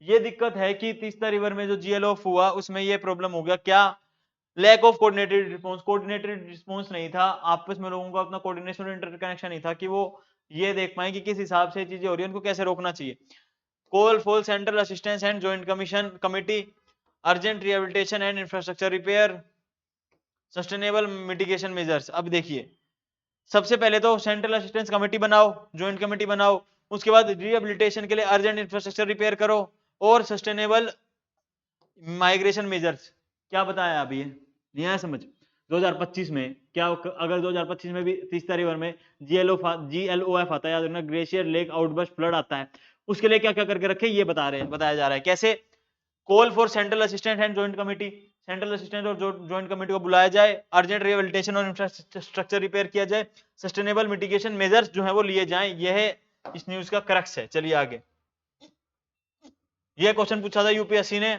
ये दिक्कत है कि तीस्ता रिवर में जो GLOF हुआ उसमें ये प्रॉब्लम हो गया, क्या, lack of coordinated response. Coordinated response नहीं था, आपस में लोगों का अपना कोऑर्डिनेशन और इंटरकनेक्शन नहीं था कि वो ये देख पाए कि किस हिसाब से चीजें हो रही है, उनको कैसे रोकना चाहिए। Call for central assistance and joint commission committee, urgent rehabilitation and infrastructure repair, sustainable mitigation measures. अब देखिए, सबसे पहले तो सेंट्रल असिस्टेंस कमेटी बनाओ, जॉइंट कमेटी बनाओ, उसके बाद रिहेबिलिटेशन के लिए अर्जेंट इंफ्रास्ट्रक्चर रिपेयर करो, और सस्टेनेबल माइग्रेशन मेजर्स। क्या बताया अभी, ये नहीं आया समझ। 2025 में क्या, अगर 2025 में भी तीस्ता रिवर में GLOF आता है, याद रखना, ग्लेशियर लेक आउटबर्स्ट फ्लड आता है, उसके लिए क्या क्या करके रखे, ये बताया जा रहा है। कैसे, call for central assistant and joint committee, central assistant और जॉइंट कमेटी को बुलाया जाए, अर्जेंट रिहेबिलिटेशन और इंफ्रास्ट्रक्चर रिपेयर किया जाए, सस्टेनेबल मिटिगेशन मेजर्स जो है वो लिए जाएं। यह इस न्यूज का क्रक्स है। चलिए आगे, यह क्वेश्चन पूछा था यूपीएससी ने,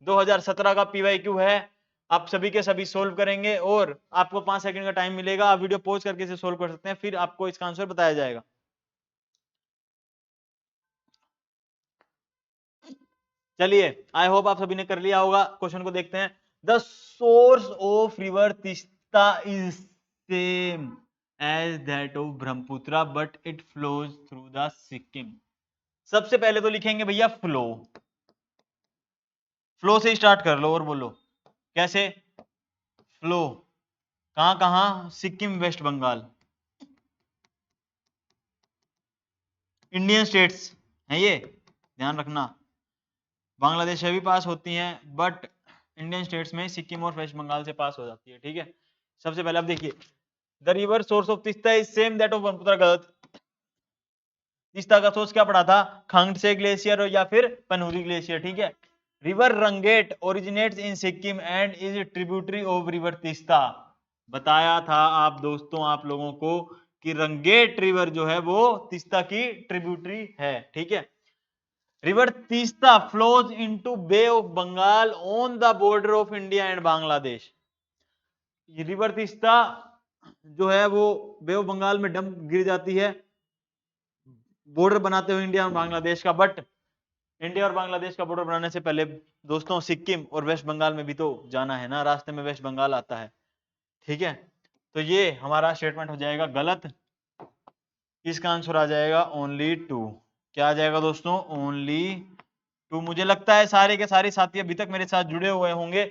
2017 का PYQ है, आप सभी के सभी सोल्व करेंगे, और आपको 5 सेकंड का टाइम मिलेगा, आप वीडियो पॉज करके इसे सोल्व कर सकते हैं, फिर आपको इसका आंसर बताया जाएगा। चलिए, आई होप आप सभी ने कर लिया होगा। क्वेश्चन को देखते हैं। The source of river Teesta is same as that of Brahmaputra but it flows through the Sikkim. सबसे पहले तो लिखेंगे भैया फ्लो, फ्लो से स्टार्ट कर लो और बोलो कैसे, फ्लो कहां कहां, Sikkim waste Bengal, Indian states है ये, ध्यान रखना। बांग्लादेश से भी पास होती हैं, बट इंडियन स्टेट्स में सिक्किम और वेस्ट बंगाल से पास हो जाती है। ठीक है, सबसे पहले आप देखिए, the river source of Teesta is same that of Brahmaputra. गलत। तीस्ता का सोर्स क्या पढ़ा था? खांगसे ग्लेशियर या फिर पनहुरी ग्लेशियर। ठीक है। River Rangeet originates in Sikkim and is tributary of river Teesta. बताया था आप दोस्तों आप लोगों को कि रंगेट रिवर जो है वो तीस्ता की ट्रिब्यूटरी है। ठीक है। River Teesta flows into bay of Bengal on the border of India and Bangladesh. River Teesta जो है वो बे ऑफ बंगाल में डंप गिर जाती है बॉर्डर बनाते हुए इंडिया और बांग्लादेश का। बट इंडिया और बांग्लादेश का बॉर्डर बनाने से पहले दोस्तों सिक्किम और वेस्ट बंगाल में भी तो जाना है ना, रास्ते में वेस्ट बंगाल आता है। ठीक है। तो ये हमारा स्टेटमेंट हो जाएगा गलत। इसका आंसर आ जाएगा ओनली 2। क्या आ जाएगा दोस्तों? ओनली 2। मुझे लगता है सारे के सारे साथी अभी तक मेरे साथ जुड़े हुए होंगे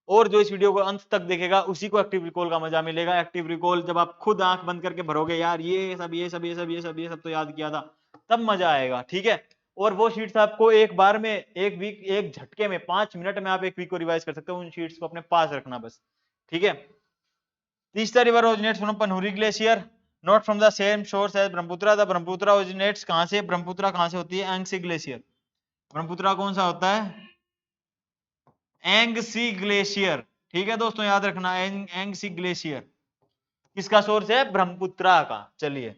और जो इस वीडियो को अंत तक देखेगा उसी को एक्टिव रिकॉल का मजा मिलेगा। एक्टिव रिकॉल जब आप खुद आंख बंद करके भरोगे यार ये सब तो याद किया था, तब मजा आएगा। ठीक है। और वो शीट्स आपको एक बार में एक झटके में 5 मिनट में आप एक वीक को रिवाइज कर सकते हो। उन शीट्स को अपने पास रखना बस। ठीक है। Teesta river originates from Pahunri glacier not from the same source as Brahmaputra. The Brahmaputra originates कहां से? ब्रह्मपुत्र कहां से होती है? एंगसी ग्लेशियर। ब्रह्मपुत्र कौन सा होता है? एंगसी ग्लेशियर। ठीक है दोस्तों, याद रखना एंगसी ग्लेशियर किसका सोर्स है? ब्रह्मपुत्र का। चलिए,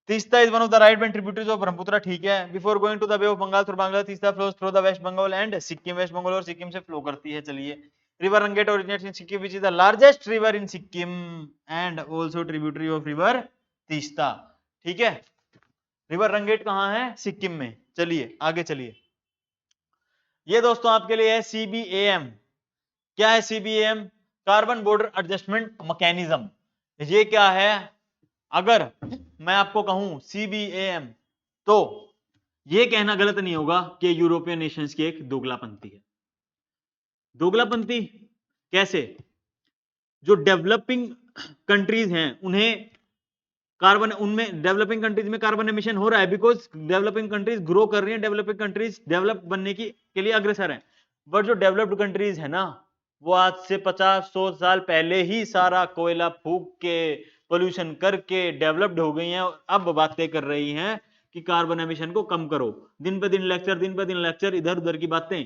Teesta is one of the right bank tributaries of Brahmaputra. ठीक है। Before going to the Bay of Bengal through Bangladesh, Teesta flows through the West Bengal and Sikkim. Waste Bengal और सिक्किम से फ्लो करती है। चलिए, river Rangeet originates in Sikkim which is the largest river in Sikkim and also tributary of river Teesta. ठीक है। River रंगेट कहां है? सिक्किम में। चलिए आगे चलिए। ये दोस्तों आपके लिए है CBAM। क्या है CBAM? Carbon border adjustment mechanism. ये क्या है? अगर मैं आपको कहूं CBAM तो ये कहना गलत नहीं होगा कि यूरोपियन नेशंस की एक दोगलापंथी है। दोगलापंथी कैसे? जो डेवलपिंग कंट्रीज हैं उन्हें कार्बन, उनमें डेवलपिंग कंट्रीज में कार्बन एमिशन हो रहा है बिकॉज डेवलपिंग कंट्रीज ग्रो कर रही हैं, डेवलपिंग कंट्रीज डेवलप बनने की के लिए अग्रसर हैं। बट जो डेवलप्ड कंट्रीज है ना, वो आज से 50-100 साल पहले ही सारा कोयला फूक के पोल्यूशन करके डेवलप्ड हो गई हैं और अब बातें कर रही हैं कि कार्बन एमिशन को कम करो। दिन पे दिन लेक्चर, इधर उधर की बातें।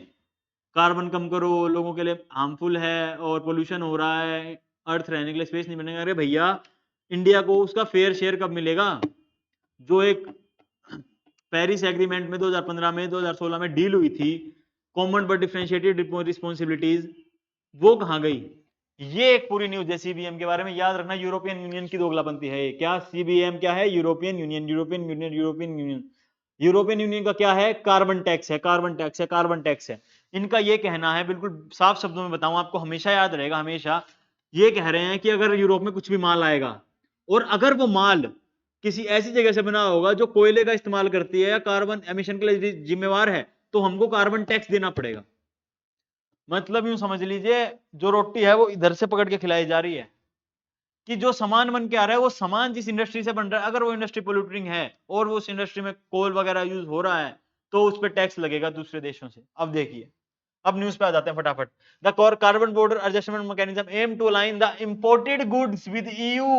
कार्बन कम करो, लोगों के लिए हार्मफुल है और पोल्यूशन हो रहा है, अर्थ रहने के लिए स्पेस नहीं बनेगा। अरे भैया, इंडिया को उसका फेयर शेयर कब मिलेगा? जो एक पेरिस एग्रीमेंट में 2015 में 2016 में डील हुई थी, कॉमन बट डिफरेंशिएटेड रिस्पॉन्सिबिलिटीज, वो कहां गई? ये एक पूरी न्यूज है CBM के बारे में। याद रखना, यूरोपियन यूनियन की दोगलापंथी है। क्या CBM क्या है? European union. यूरोपियन यूनियन का क्या है? कार्बन टैक्स है। इनका ये कहना है, बिल्कुल साफ शब्दों में बताऊं आपको, हमेशा याद रहेगा, हमेशा ये कह रहे हैं कि अगर यूरोप में कुछ भी माल आएगा और अगर वो माल किसी ऐसी जगह से बना होगा जो कोयले का इस्तेमाल करती है या कार्बन एमिशन के लिए जिम्मेवार है, तो हमको कार्बन टैक्स देना पड़ेगा। मतलब यूं समझ लीजिए, जो रोटी है वो इधर से पकड़ के खिलाई जा रही है कि जो सामान बन के आ रहा है वो सामान जिस इंडस्ट्री से बन रहा है, अगर वो इंडस्ट्री पोल्यूटिंग है और वो उस इंडस्ट्री में कोल वगैरह यूज हो रहा है, तो उस पर टैक्स लगेगा दूसरे देशों से। अब देखिए, अब न्यूज पे आ जाते हैं फटाफट। The carbon border adjustment mechanism aim to align the imported goods with EU।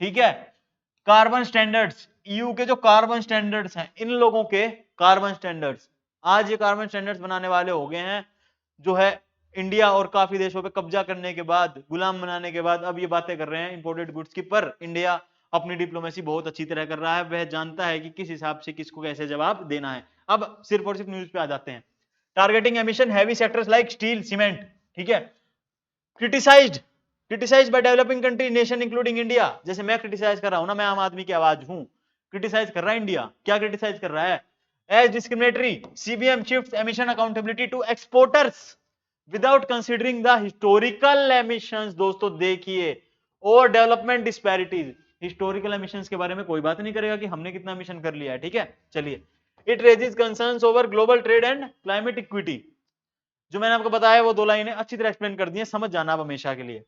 ठीक है। कार्बन स्टैंडर्ड्स, EU के जो कार्बन स्टैंडर्ड्स हैं, इन लोगों के कार्बन स्टैंडर्ड्स, आज ये कार्बन स्टैंडर्ड्स बनाने वाले हो गए हैं, जो है इंडिया और काफी देशों पे कब्जा करने के बाद, गुलाम बनाने के बाद, अब ये बातें कर रहे हैं इंपोर्टेड गुड्स की। पर इंडिया अपनी डिप्लोमेसी बहुत अच्छी तरह कर रहा है, वह जानता है कि किस हिसाब से किसको कैसे जवाब देना है। अब सिर्फ और सिर्फ न्यूज पे आ जाते हैं। Targeting emission heavy sectors like steel, cement. ठीक है। Criticised by developing country nation including India. जैसे मैं क्रिटिसाइज कर रहा हूं ना, मैं आम आदमी की आवाज हूं, क्रिटिसाइज कर रहा है इंडिया। क्या क्रिटिसाइज कर रहा है? As discriminatory, CBM shifts emission accountability to exporters without considering the historical emissions. दोस्तों देखिए, और डेवलपमेंट डिस्पैरिटीज। हिस्टोरिकल एमिशंस के बारे में कोई बात नहीं करेगा कि हमने कितना एमिशन कर लिया है। ठीक है। चलिए, it raises concerns over global trade and climate equity. जो मैंने आपको बताया वो 2 लाइनें अच्छी तरह एक्सप्लेन कर दी है, समझ जाना आप हमेशा के लिए।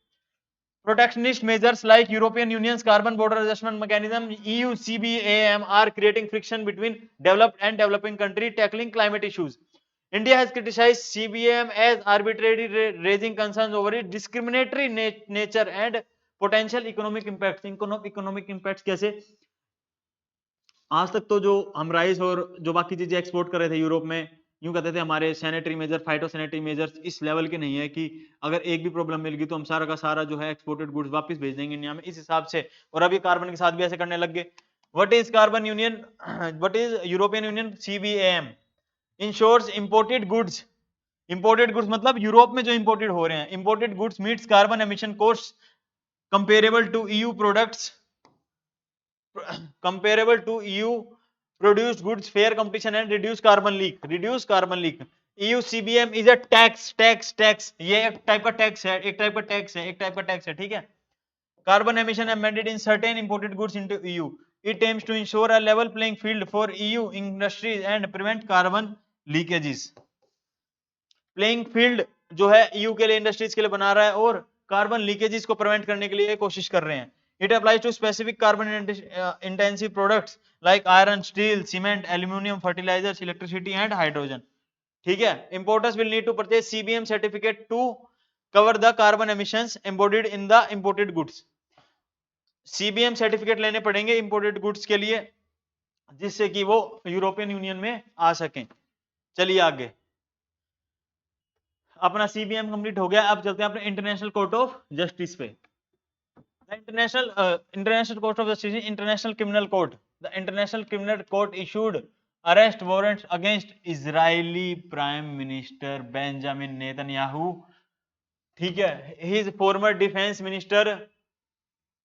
Protectionist measures like European Union's carbon border adjustment mechanism EU CBAM are creating friction between developed and developing countries tackling climate issues. India has criticized CBAM as arbitrary, raising concerns over its discriminatory nature and potential economic impact, economic impact कैसे? आज तक तो जो हम rice और जो बाकी चीजें एक्सपोर्ट कर रहे थे यूरोप में, यूं कहते थे हमारे sanitary measure, phyto sanitary measures इस लेवल के नहीं है कि अगर एक भी प्रॉब्लम मिल गई तो हम सारा का सारा जो है एक्सपोर्टेड गुड्स वापस भेज देंगे इंडिया में, इस हिसाब से। और अभी कार्बन के साथ भी ऐसे करने लग गए। What is carbon union, what is European union? CBAM ensures imported goods, imported goods मतलब यूरोप में जो इंपोर्टेड हो रहे हैं, imported goods meets carbon emission course comparable to EU products, comparable to EU produced goods, fair competition and reduce carbon leak, reduce carbon leak। EU CBM is a tax, ये एक type का tax है, एक type का tax है, ठीक है। Carbon emission amended in certain imported goods into EU, it aims to ensure a level playing field for EU industries and prevent carbon leakages। Playing field जो है EU के लिए, इंडस्ट्रीज के लिए बना रहा है और कार्बन लीकेजेस को प्रिवेंट करने के लिए कोशिश कर रहे हैं। It applies to specific carbon intensive products like iron, steel, cement, aluminum, fertilizers, electricity and hydrogen। ठीक है। Importers will need to purchase CBM certificate to cover the carbon emissions embodied in the imported goods। CBM certificate लेने पड़ेंगे imported goods के लिए, जिससे कि वो European union में आ सकें। चलिए आगे, अपना CBM कंप्लीट हो गया। अब चलते हैं अपने इंटरनेशनल कोर्ट ऑफ जस्टिस पे। International court of justice, international criminal court. The international criminal court issued arrest warrant against Israeli prime minister Benjamin Netanyahu, ठीक है, his farmer defence minister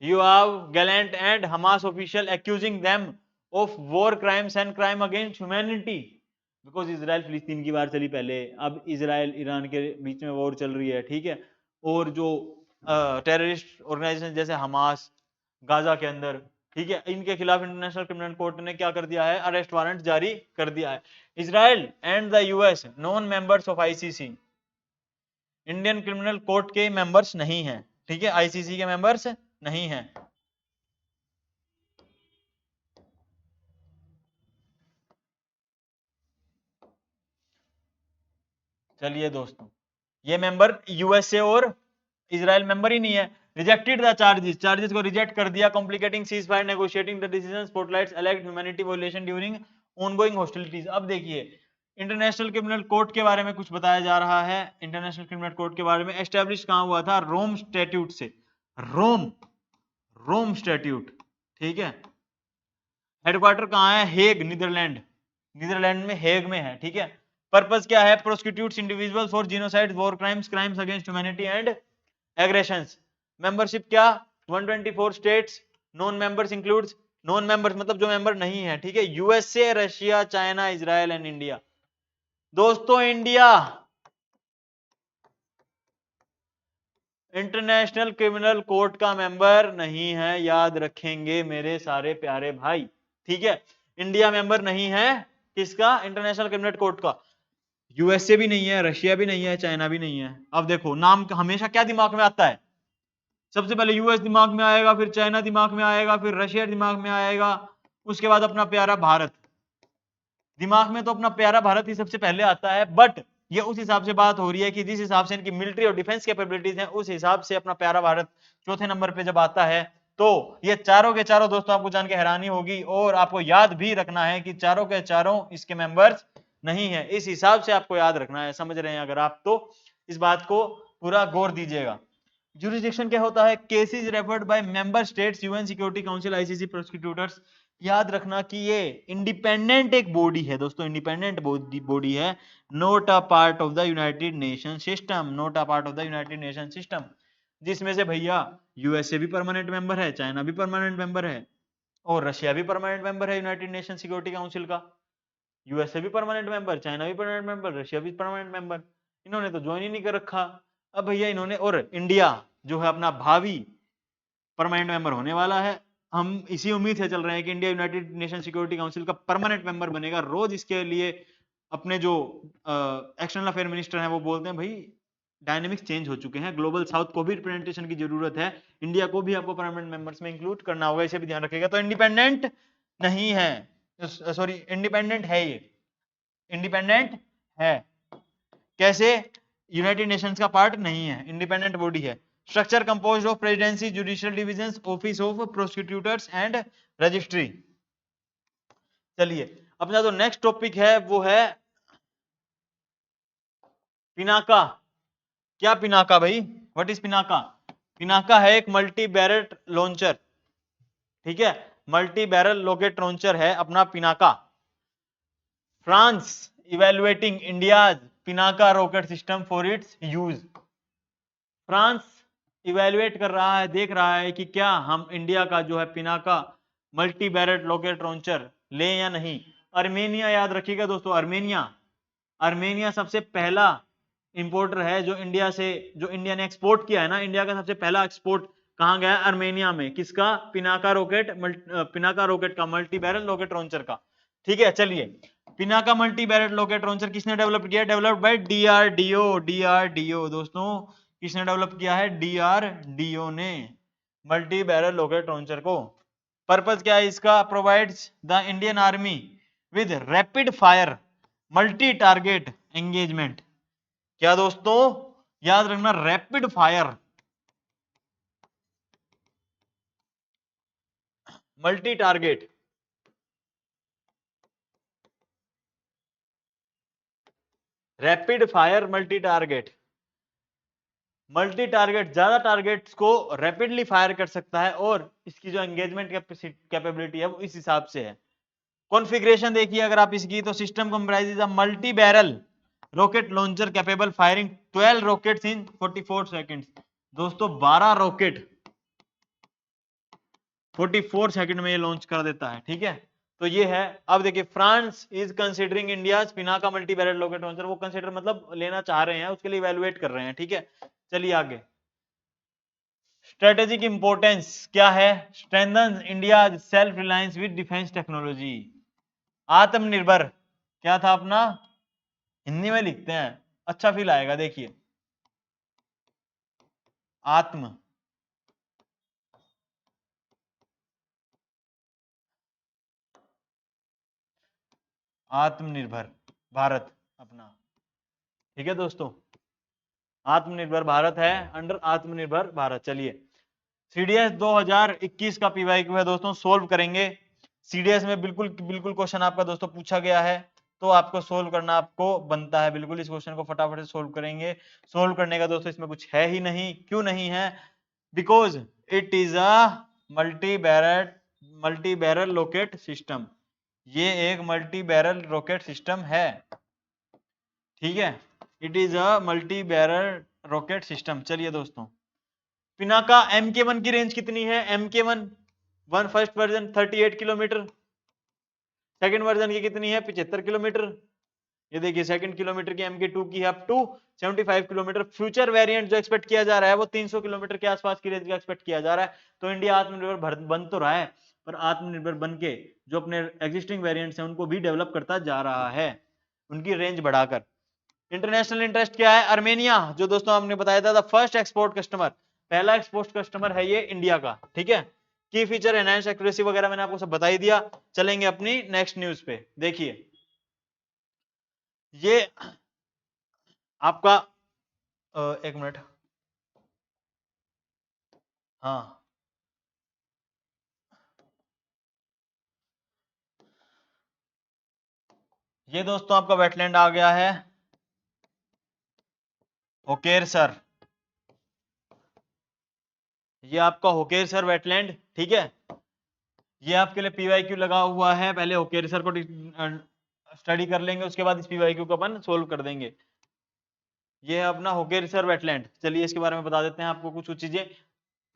Yoav Gallant and Hamas official accusing them of war crimes and crime against humanity. Because Israel फिलिस्तीन की वार चली पहले, अब Israel Iran के बीच में war चल रही है, ठीक है। और जो टेररिस्ट ऑर्गेनाइजेशन जैसे हमास गाजा के अंदर, ठीक है, इनके खिलाफ इंटरनेशनल क्रिमिनल कोर्ट ने क्या कर दिया है? अरेस्ट वारंट जारी कर दिया है। Israel and the US non members of ICC, Indian criminal court के मेंबर्स नहीं है, ठीक है, ICC के मेंबर्स नहीं है। चलिए दोस्तों, ये मेंबर USA और इजराइल मेंबर ही नहीं है। रिजेक्टेड द चार्जेस को रिजेक्ट कर दिया। Complicating ceasefire negotiating the decision spotlights alleged humanity violation during ongoing hostilities. अब देखिए, इंटरनेशनल क्रिमिनल कोर्ट के बारे में कुछ बताया जा रहा है। इंटरनेशनल क्रिमिनल कोर्ट के बारे में एस्टेब्लिश कहां हुआ था? रोम स्टैट्यूट से। रोम स्टैट्यूट, ठीक है। हेडक्वार्टर कहां है? हेग, नीदरलैंड, नीदरलैंड में हेग में है, ठीक है। पर्पस क्या है? Prosecutes individuals for genocide, war crimes, crimes against humanity and aggressions. Membership क्या? 124 states. Non members includes, non members मतलब जो मेंबर नहीं है, ठीक है, USA, Russia, China, Israel and India. दोस्तों, इंडिया इंटरनेशनल क्रिमिनल कोर्ट का मेंबर नहीं है, याद रखेंगे मेरे सारे प्यारे भाई, ठीक है। इंडिया मेंबर नहीं है किसका? इंटरनेशनल क्रिमिनल कोर्ट का। USA भी नहीं है, रशिया भी नहीं है, चाइना भी नहीं है। अब देखो, नाम हमेशा क्या दिमाग में आता है? सबसे पहले US दिमाग में आएगा, फिर चाइना दिमाग में आएगा, फिर रशिया दिमाग में आएगा, उसके बाद अपना प्यारा भारत। दिमाग में तो अपना प्यारा भारत ही सबसे पहले आता है, बट ये उस हिसाब से बात हो रही है कि जिस हिसाब से इनकी मिलिट्री और डिफेंस कैपेबिलिटीज हैं, उस हिसाब से अपना प्यारा भारत चौथे नंबर पे जब आता है, तो ये चारों के चारों दोस्तों आपको जान के हैरानी होगी, और आपको याद भी रखना है कि चारों के चारों इसके मेंबर्स नहीं है। इस हिसाब से आपको याद रखना है, समझ रहे हैं अगर आप, तो इस बात को पूरा गौर दीजिएगा। जुरिडिक्शन क्या होता है? Cases referred by member states, UN security council, ICC prosecutors. याद रखना कि ये इंडिपेंडेंट एक बॉडी है दोस्तों, इंडिपेंडेंट बॉडी है, not a part of the United nation system, not a part of the United nation system. जिसमें से भैया USA भी परमानेंट मेंबर है, चाइना भी परमानेंट मेंबर है, और रशिया भी परमानेंट मेंबर है यूनाइटेड नेशन सिक्योरिटी काउंसिल का। USA भी परमानेंट मेंबर, चाइना भी परमानेंट मेंबर, रशिया भी परमानेंट मेंबर। इन्होंने तो ज्वाइन ही नहीं कर रखा। अब भैया इन्होंने, और इंडिया जो है अपना भावी परमानेंट मेंबर होने वाला है, हम इसी उम्मीद से चल रहे हैं कि India United nation security council का परमानेंट मेंबर बनेगा। रोज इसके लिए अपने जो एक्सटर्नल अफेयर मिनिस्टर हैं वो बोलते हैं, भाई डायनेमिक्स चेंज हो चुके हैं, ग्लोबल साउथ को भी रिप्रेजेंटेशन की जरूरत है, इंडिया को भी आपको परमानेंट मेंबर्स में इंक्लूड करना होगा, इसे भी ध्यान रखिएगा। तो इंडिपेंडेंट नहीं है, सॉरी इंडिपेंडेंट है, ये इंडिपेंडेंट है। कैसे? यूनाइटेड नेशंस का पार्ट नहीं है, इंडिपेंडेंट बॉडी है। Structure composed of presidency, judicial division, office of prosecutors and registry. चलिए अपना जो नेक्स्ट टॉपिक है वो है पिनाका। क्या पिनाका भाई, व्हाट इज पिनाका? पिनाका है एक मल्टी बैरल लॉन्चर, ठीक है, मल्टी बैरल रॉकेट लॉन्चर है अपना Pinaka. France evaluating India's Pinaka rocket system for its use. France evaluate कर रहा है, देख रहा है कि क्या हम इंडिया का जो है Pinaka multi barrel rocket launcher लें या नहीं। अर्मेनिया, याद रखिएगा दोस्तों, अर्मेनिया, अर्मेनिया सबसे पहला इंपोर्टर है जो इंडिया से, जो इंडिया ने एक्सपोर्ट किया है ना, इंडिया का सबसे पहला एक्सपोर्ट कहां गया? अर्मेनिया में। किसका? पिनाका रॉकेट, पिनाका रॉकेट का, मल्टी बैरल रॉकेट लॉन्चर का। ठीक है, चलिए Pinaka multi barrel rocket launcher किसने डेवलप किया? Developed by DRDO. डीआरडीओ दोस्तों किसने डेवलप किया है? डीआरडीओ ने मल्टी बैरल रॉकेट लॉन्चर को। पर्पस क्या है इसका? Provides the Indian army with rapid fire multi target engagement. क्या दोस्तों? याद रखना, rapid fire multi target, rapid fire multi target, multi target, ज्यादा टारगेट्स को रैपिडली फायर कर सकता है और इसकी जो एंगेजमेंट कैपेबिलिटी है वो इस हिसाब से है। कॉन्फ़िगरेशन देखिए अगर आप इसकी, तो system comprises a multi barrel rocket launcher capable firing 12 rockets in 44 seconds. दोस्तों 12 रॉकेट 44 सेकंड में ये लॉन्च कर देता है, ठीक है। तो ये है। अब देखिए France is considering India Pinaka multi barrel rocket launcher, वो कंसीडर मतलब लेना चाह रहे हैं, उसके लिए इवैल्यूएट कर रहे हैं, ठीक है। चलिए आगे, स्ट्रेटेजिक इंपोर्टेंस क्या है? Strengthen India self reliance with defence technology. आत्मनिर्भर, क्या था अपना? हिंदी में लिखते हैं, अच्छा फील आएगा, देखिए आत्म आत्मनिर्भर भारत अपना, ठीक है दोस्तों, आत्मनिर्भर भारत है, अंडर आत्मनिर्भर भारत। चलिए सीडीएस 2021 का पीवाईक्यू है दोस्तों, सोल्व करेंगे। सीडीएस में बिल्कुल बिल्कुल क्वेश्चन आपका दोस्तों पूछा गया है, तो आपको सोल्व करना आपको बनता है बिल्कुल। इस क्वेश्चन को फटाफट से सोल्व करेंगे। सोल्व करने का दोस्तों इसमें कुछ है ही नहीं। क्यों नहीं है? Because it is a multi barrel rocket system. ये एक मल्टी बैरल रॉकेट सिस्टम है, ठीक है। It is a multi barrel rocket system. चलिए दोस्तों, पिनाका MK1 की रेंज कितनी है? MK1 first version 38 kilometre, second version की कितनी है? 75 किलोमीटर। ये देखिए सेकंड किलोमीटर की MK2 की है up to 75 kilometre. Future variant जो एक्सपेक्ट किया जा रहा है वो 300 किलोमीटर के आसपास की रेंज का एक्सपेक्ट किया जा रहा है। तो इंडिया आत्मनिर्भर बन तो रहा है, पर आत्मनिर्भर बन के जो अपने एग्जिस्टिंग वेरिएंट्स हैं उनको भी डेवलप करता जा रहा है, उनकी रेंज बढ़ाकर। इंटरनेशनल इंटरेस्ट क्या है? अर्मेनिया, जो दोस्तों आपने बताया था फर्स्ट एक्सपोर्ट कस्टमर, पहला एक्सपोर्ट कस्टमर है ये इंडिया का, ठीक है। की फीचर, एनहांस एक्यूरेसी वगैरह मैंने आपको सब बता ही दिया। चलेंगे अपनी नेक्स्ट न्यूज पे। देखिए ये आपका एक मिनट, हाँ ये दोस्तों आपका वेटलैंड आ गया है होकेरसर। ये आपका होकेरसर वेटलैंड, ठीक है। ये आपके लिए पीवाईक्यू लगा हुआ है, पहले होकेरसर को स्टडी कर लेंगे, उसके बाद इस पीवाईक्यू को अपन सोल्व कर देंगे। ये है अपना होकेरसर वेटलैंड। चलिए इसके बारे में बता देते हैं आपको कुछ कुछ चीजें।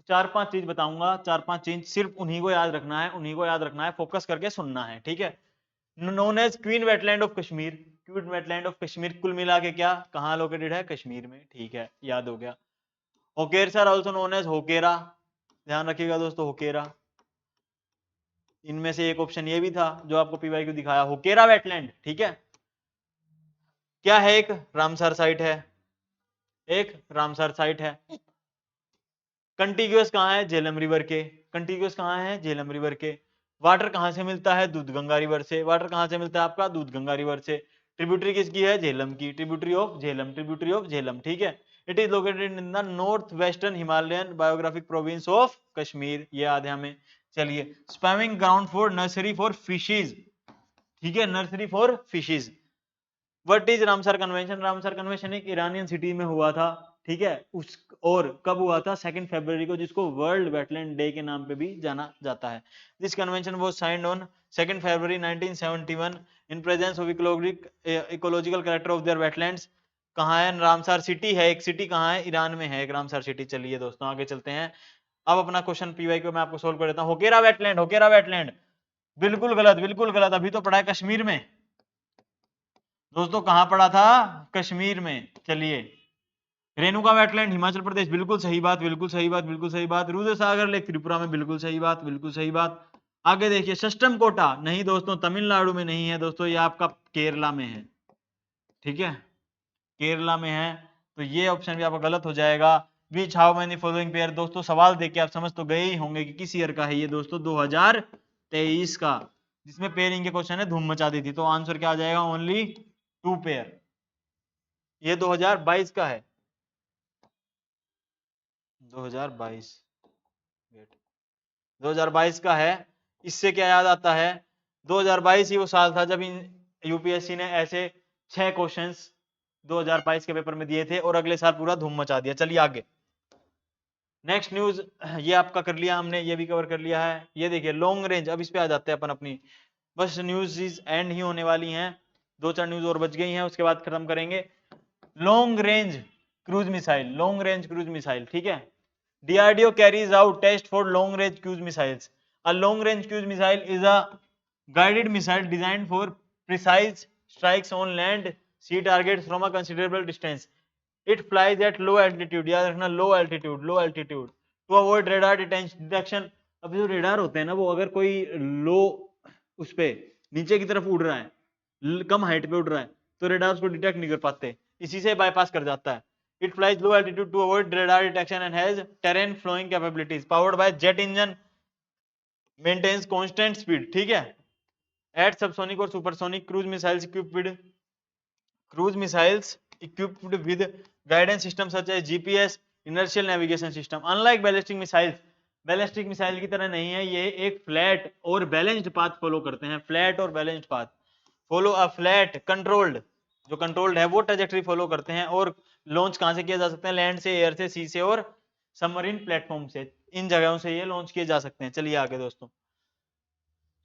चार पांच चीज बताऊंगा, चार पांच चीज सिर्फ उन्हीं को याद रखना है, उन्हीं को याद रखना है, फोकस करके सुनना है, ठीक है। Known as queen wetland of Kashmir. Queen wetland of Kashmir कुल मिला के क्या, कहाँ लोकेटेड है? कश्मीर में, ठीक है, याद हो गया। होकेरसर ऑल्सो नोन एज होकेरा, ध्यान रखिएगा दोस्तों, होकेरा। इनमें से एक ऑप्शन ये भी था जो आपको पीवाईक्यू दिखाया, होकेरा वेटलैंड, ठीक है। क्या है? एक रामसर साइट है, एक रामसर साइट है। कंटिग्यूअस कहाँ है? झेलम रिवर के। कंटिग्यूअस कहाँ है? झेलम रिवर के। वाटर कहाँ से मिलता है? दूध गंगा रिवर से। वाटर कहाँ से मिलता है आपका? दूध गंगा रिवर से। ट्रिब्यूटरी किसकी है? झेलम की, tributary of Jhelum, tributary of Jhelum, ठीक है। It is located in the north western Himalayan biographic province of Kashmir, ये याद है हमें। चलिए, spamming ground for nursery for fishes, ठीक है, nursery for fishes. What is Ramsar convention? Ramsar convention एक ईरानियन सिटी में हुआ था, ठीक है, उस और कब हुआ था? 2 फरवरी को, जिसको वर्ल्ड वेटलैंड डे के नाम पे भी जाना जाता है। This convention was signed on 2 February 1971 in presence of ecological character of their wetlands. कहाँ है? रामसर सिटी है, एक सिटी कहाँ है? ईरान में है एक रामसर सिटी। चलिए दोस्तों आगे चलते हैं। अब अपना क्वेश्चन पीवाई को मैं आपको सोल्व कर देता हूँ। होकेरा वेटलैंड, होकेरा वेटलैंड बिल्कुल गलत, बिल्कुल गलत। अभी तो पढ़ा है कश्मीर में दोस्तों, कहां पढ़ा था? कश्मीर में। चलिए, रेणुका वेटलैंड हिमाचल प्रदेश, बिल्कुल सही बात, बिल्कुल सही बात, बिल्कुल सही बात। रुद्र सागर लेक त्रिपुरा में, बिल्कुल सही बात, बिल्कुल सही बात। आगे देखिए, सस्टम कोटा, नहीं दोस्तों, तमिलनाडु में नहीं है दोस्तों, ये आपका केरला में है, ठीक है, केरला में है। तो ये ऑप्शन भी आपका गलत हो जाएगा। विच हाउ मेनी फॉलोइंग पेयर, दोस्तों सवाल देख के आप समझ तो गए ही होंगे कि किस ईयर का है ये दोस्तों, 2023 का, जिसमें पेयरिंग के क्वेश्चन है धूम मचा दी थी। तो आंसर क्या आ जाएगा? Only 2 pair. ये 2022 का है, 2022, 2022 का है। इससे क्या याद आता है? 2022 ही वो साल था जब यूपीएससी ने ऐसे 6 क्वेश्चंस 2022 के पेपर में दिए थे और अगले साल पूरा धूम मचा दिया। चलिए आगे, नेक्स्ट न्यूज, ये आपका कर लिया हमने, ये भी कवर कर लिया है। ये देखिए लॉन्ग रेंज, अब इस पे आ जाते हैं अपन अपनी, बस न्यूज एंड ही होने वाली हैं, 2-4 न्यूज और बच गई हैं, उसके बाद खत्म करेंगे। Long range cruise missile, long range cruise missile, ठीक है। DRDO carries out test for long range cruise missiles. A long range cruise missile is a guided missile designed for precise strikes on land sea targets from a considerable distance. It flies at low altitude, याद रखना, low altitude, low altitude to avoid radar detection. अब जो radar होते हैं ना, वो अगर कोई लो उस पे नीचे की तरफ उड़ रहा है, कम हाइट पे उड़ रहा है, तो रेडार उसको डिटेक्ट नहीं कर पाते, इसी से बाईपास कर जाता है। It flies low altitude to avoid radar detection and has terrain flowing capabilities. Powered by jet engine, maintains constant speed. ठीक है। At subsonic और supersonic cruise missiles equipped with guidance systems such as GPS, inertial navigation system. Unlike ballistic missiles, ballistic missile की तरह नहीं है, ये एक flat और बैलेंस्ड पाथ फॉलो करते हैं, फ्लैट और balanced path, follow a flat controlled, जो कंट्रोल्ड है वो ट्रेजेक्टरी फॉलो करते हैं। और लॉन्च कहां से किया जा सकते हैं? लैंड से, एयर से, सी से और सबमरीन प्लेटफॉर्म से, इन जगहों से ये लॉन्च किए जा सकते हैं। चलिए आगे दोस्तों,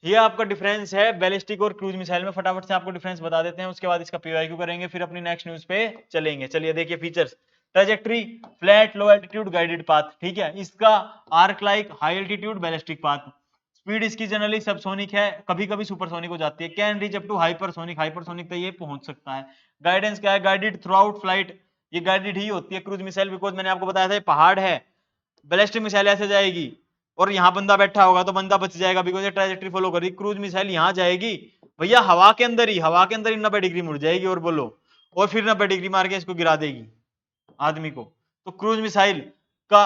ये आपका डिफरेंस है बैलिस्टिक और क्रूज मिसाइल में, फटाफट से आपको डिफरेंस बता देते हैं, उसके बाद इसका पीवाईक्यू करेंगे, फिर अपनी नेक्स्ट न्यूज पे चलेंगे। चलिए देखिए features, trajectory flat low altitude guided path, ठीक है, इसका arc like high altitude ballistic path, speed इसकी जनरली सबसोनिक है, कभी कभी सुपरसोनिक हो जाती है, can reach up to hypersonic, hypersonic तक ये पहुंच सकता है। गाइडेंस क्या है? गाइडेड थ्रू आउट फ्लाइट, ये गाइडेड ही होती है क्रूज मिसाइल, बिकॉज मैंने आपको बताया था ये पहाड़ है, बैलिस्टिक मिसाइल ऐसे जाएगी और यहाँ बंदा बैठा होगा तो बंदा बच जाएगा, बिकॉज ये ट्रैजेक्टरी फॉलो कर रही। क्रूज मिसाइल यहाँ जाएगी भैया हवा के अंदर ही, हवा के अंदर ही 90 डिग्री मुड़ जाएगी, और बोलो, और फिर 90 डिग्री मार के इसको गिरा देगी आदमी को। तो क्रूज मिसाइल का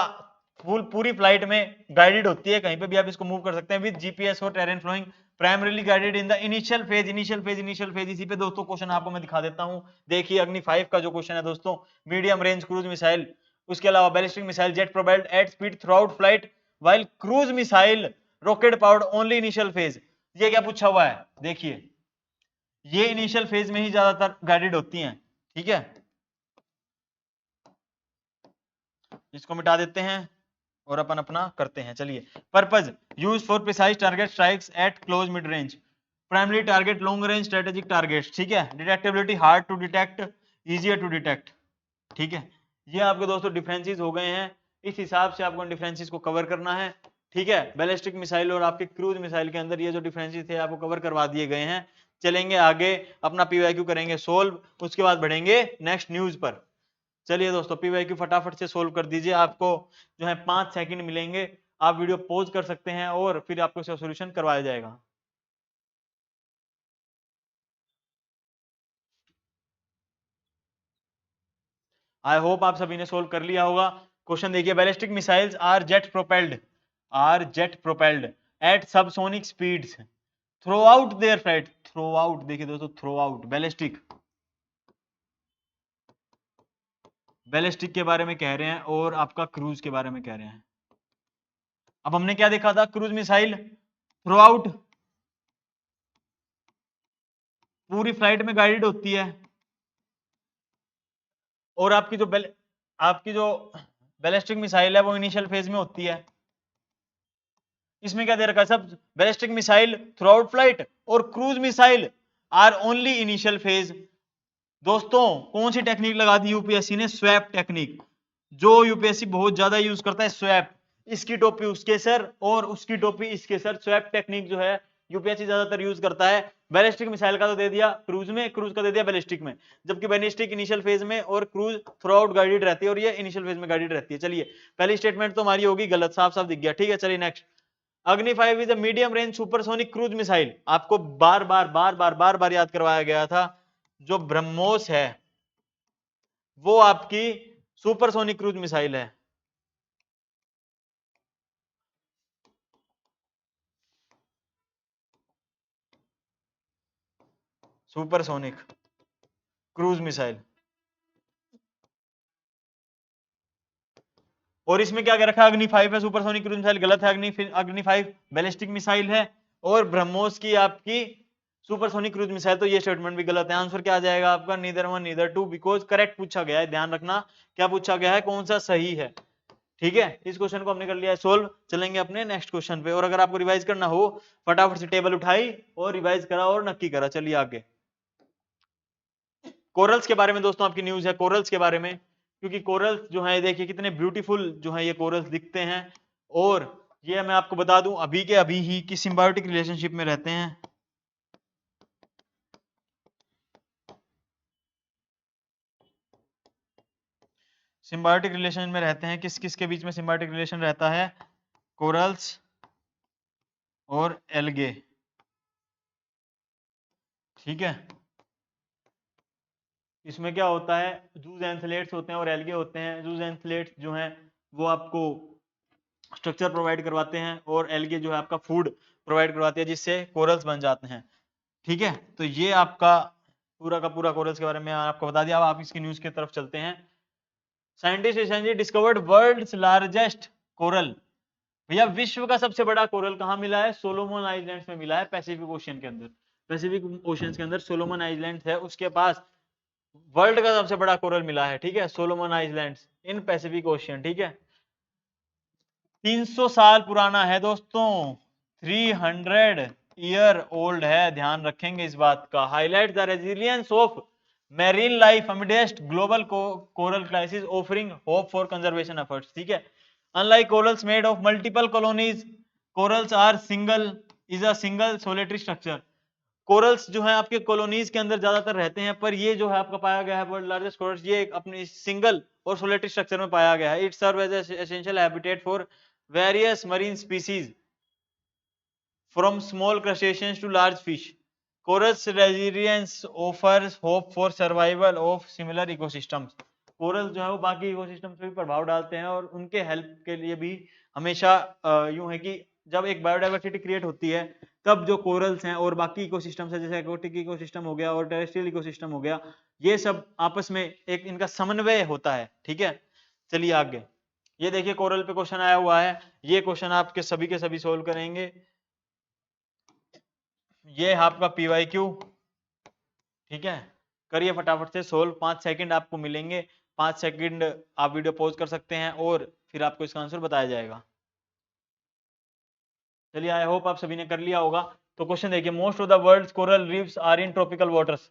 पूरी फ्लाइट में गाइडेड होती है, कहीं पे भी आप इसको मूव कर सकते हैं विद जीपीएस और terrain flowing, primarily guided in the initial phase, initial phase, initial phase. इसी पे दोस्तों क्वेश्चन आपको मैं दिखा देता हूं, देखिए अग्नि 5 का जो क्वेश्चन है दोस्तों, मीडियम रेंज क्रूज मिसाइल, उसके अलावा ballistic missile jet propelled at speed throughout flight, while cruise missile rocket powered only initial phase. ये क्या पूछा हुआ है? देखिए ये इनिशियल फेज में ही ज्यादातर गाइडेड होती हैं, ठीक है, इसको मिटा देते हैं और अपन अपना करते हैं। चलिए, purpose use for precise target strikes at close mid range, primary target long range strategic targets, ठीक है, detectability hard to detect, easier to detect, ठीक है। ये आपके दोस्तों डिफरेंसेस हो गए हैं, इस हिसाब से आपको डिफरेंसेस को कवर करना है, ठीक है। बैलिस्टिक मिसाइल और आपके क्रूज मिसाइल के अंदर ये जो डिफरेंसेस थे आपको कवर करवा दिए गए हैं। चलेंगे आगे, अपना पीवाईक्यू करेंगे सोल्व, उसके बाद बढ़ेंगे नेक्स्ट न्यूज पर। चलिए दोस्तों, पीवाईक्यू फटाफट से सोल्व कर दीजिए, आपको जो है 5 सेकंड मिलेंगे, आप वीडियो पॉज कर सकते हैं और फिर आपको इसका सॉल्यूशन करवाया जाएगा। आई होप आप सभी ने सोल्व कर लिया होगा। क्वेश्चन देखिए, ballistic missiles are jet propelled at subsonic speeds, throughout their flight, throughout देखिए दोस्तों, थ्रो आउट बैलिस्टिक, बैलिस्टिक के बारे में कह रहे हैं और आपका क्रूज के बारे में कह रहे हैं। अब हमने क्या देखा था, क्रूज मिसाइल थ्रो आउट पूरी फ्लाइट में गाइडेड होती है, और आपकी जो बैलिस्टिक मिसाइल है वो इनिशियल फेज में होती है। इसमें क्या दे रखा है सब, ballistic missile throughout flight और cruise missile are only initial phase. दोस्तों कौन सी टेक्निक लगा दी यूपीएससी ने, स्वैप टेक्निक, जो यूपीएससी बहुत ज्यादा यूज करता है, स्वैप, इसकी टोपी उसके सर और उसकी टोपी इसके सर, स्वैप टेक्निक जो है यूपीएससी ज्यादातर यूज करता है। बैलिस्टिक मिसाइल का तो दे दिया क्रूज में, क्रूज का दे दिया बैलिस्टिक में, जबकि बैलिस्टिक इनिशियल फेज में और क्रूज थ्रू आउट गाइडेड रहती है और ये इनिशियल फेज में गाइडेड रहती है। चलिए पहली स्टेटमेंट तो हमारी होगी गलत, साफ साफ दिख गया, ठीक है। चलिए नेक्स्ट, अग्नि 5 is a medium range supersonic cruise missile, आपको बार बार याद करवाया गया था, जो ब्रह्मोस है वो आपकी सुपरसोनिक क्रूज मिसाइल है। सुपरसोनिक क्रूज मिसाइल, और इसमें क्या कर रखा है, अग्नि 5 है सुपरसोनिक क्रूज मिसाइल, गलत है, अग्नि 5 बैलिस्टिक मिसाइल है और ब्रह्मोस की आपकी सुपरसोनिक क्रूज मिसाइल, तो ये स्टेटमेंट भी गलत है। आंसर क्या आ जाएगा आपका, neither one neither two, because correct पूछा गया है, ध्यान रखना क्या पूछा गया है, कौन सा सही है, ठीक है। इस क्वेश्चन को हमने कर लिया है सोल्व, चलेंगे अपने नेक्स्ट क्वेश्चन पे। और अगर आपको रिवाइज करना हो फटाफट से टेबल उठाई और रिवाइज करा और नक्की करा। चलिए आगे, कोरल्स के बारे में दोस्तों आपकी न्यूज है, कोरल्स के बारे में, क्योंकि कोरल्स जो है देखिए कितने ब्यूटीफुल जो है ये कोरल्स दिखते हैं, और ये मैं आपको बता दूं अभी के अभी ही कि सिम्बायोटिक रिलेशनशिप में रहते हैं। सिम्बायोटिक रिलेशन में रहते हैं, किस किस के बीच में सिम्बायोटिक रिलेशन रहता है, कोरल्स और एल्गे, ठीक है। इसमें क्या होता है, जूस एंथलेट्स होते हैं और एल्गे होते हैं। जूस एंथलेट्स जो हैं वो आपको स्ट्रक्चर प्रोवाइड करवाते हैं और एल्गे जो है आपका फूड प्रोवाइड करवाते हैं, जिससे कोरल्स बन जाते हैं, ठीक है। तो ये आपका पूरा का पूरा कोरल्स के बारे में आपको बता दिया। अब आप इसकी न्यूज की तरफ चलते हैं। Scientist recently discovered world's largest coral, भैया विश्व का सबसे बड़ा कोरल कहाँ मिला है, सोलोमन आइलैंड्स में मिला है, पैसिफिक ओशियन के अंदर, पैसिफिक ओशियन के अंदर सोलोमन आइलैंड है, उसके पास वर्ल्ड का सबसे बड़ा कोरल मिला है, ठीक है, Solomon islands in Pacific ocean, ठीक है। 300 साल पुराना है दोस्तों, 300 ईयर ओल्ड है, ध्यान रखेंगे इस बात का। Highlight the resilience of marine life amidst global coral crisis, offering hope for conservation efforts, ठीक है। Unlike corals made of multiple colonies, corals are single is a single solitary structure, corals जो है आपके कॉलोनीज के अंदर ज्यादातर रहते हैं, पर ये जो है आपका पाया गया है वर्ल्ड लार्जेस्ट कोरल्स, ये अपनी सिंगल और सोलेटरी स्ट्रक्चर में पाया गया है। It serve as essential habitat for various marine species from small crustaceans to large fish, corals resilience offers hope for survival of similar ecosystems, coral जो है वो बाकी इकोसिस्टम्स पे भी प्रभाव डालते हैं और उनके हेल्प के लिए भी हमेशा यूं है कि जब एक बायोडाइवर्सिटी क्रिएट होती है तब जो कोरल्स हैं और बाकी इकोसिस्टम्स है, जैसे एक्वाटिक इकोसिस्टम हो गया और टेरेस्ट्रियल इकोसिस्टम हो गया, ये सब आपस में एक इनका समन्वय होता है, ठीक है। चलिए आगे, ये देखिए कोरल पे क्वेश्चन आया हुआ है, ये क्वेश्चन आपके सभी के सभी सोल्व करेंगे। ये आपका PYQ, ठीक है, करिए फटाफट से सोल्व, 5 सेकंड आपको मिलेंगे, 5 सेकंड आप वीडियो पॉज कर सकते हैं और फिर आपको इसका आंसर बताया जाएगा। चलिए आई होप आप सभी ने कर लिया होगा। तो क्वेश्चन देखिए, most of the world's coral reefs are in tropical waters,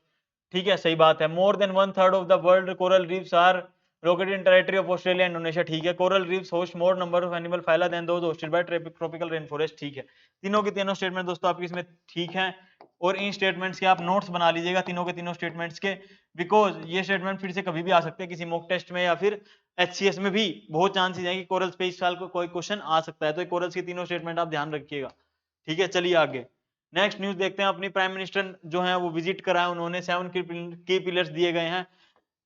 ठीक है, सही बात है। More than 1/3 of the world coral reefs are located in territory of Australia and Indonesia, ठीक है। Coral reefs host more number of animal phyla than those hosted by tropical rain forest, ठीक है। तीनों के तीनों स्टेटमेंट दोस्तों आपकी इसमें ठीक हैं, और इन स्टेटमेंट्स के आप नोट्स बना लीजिएगा तीनों के तीनों स्टेटमेंट्स के, बिकॉज ये स्टेटमेंट फिर से कभी भी आ सकते हैं किसी मॉक टेस्ट में या फिर HCS में भी बहुत चांसेस है कि कोरल्स पे इस साल को कोई क्वेश्चन आ सकता है, तो कोरल्स के तीनों स्टेटमेंट आप ध्यान रखिएगा, ठीक है। चलिए आगे नेक्स्ट न्यूज देखते हैं। अपनी प्राइम मिनिस्टर जो है वो विजिट करा है उन्होंने, 7 की पिलर्स दिए गए हैं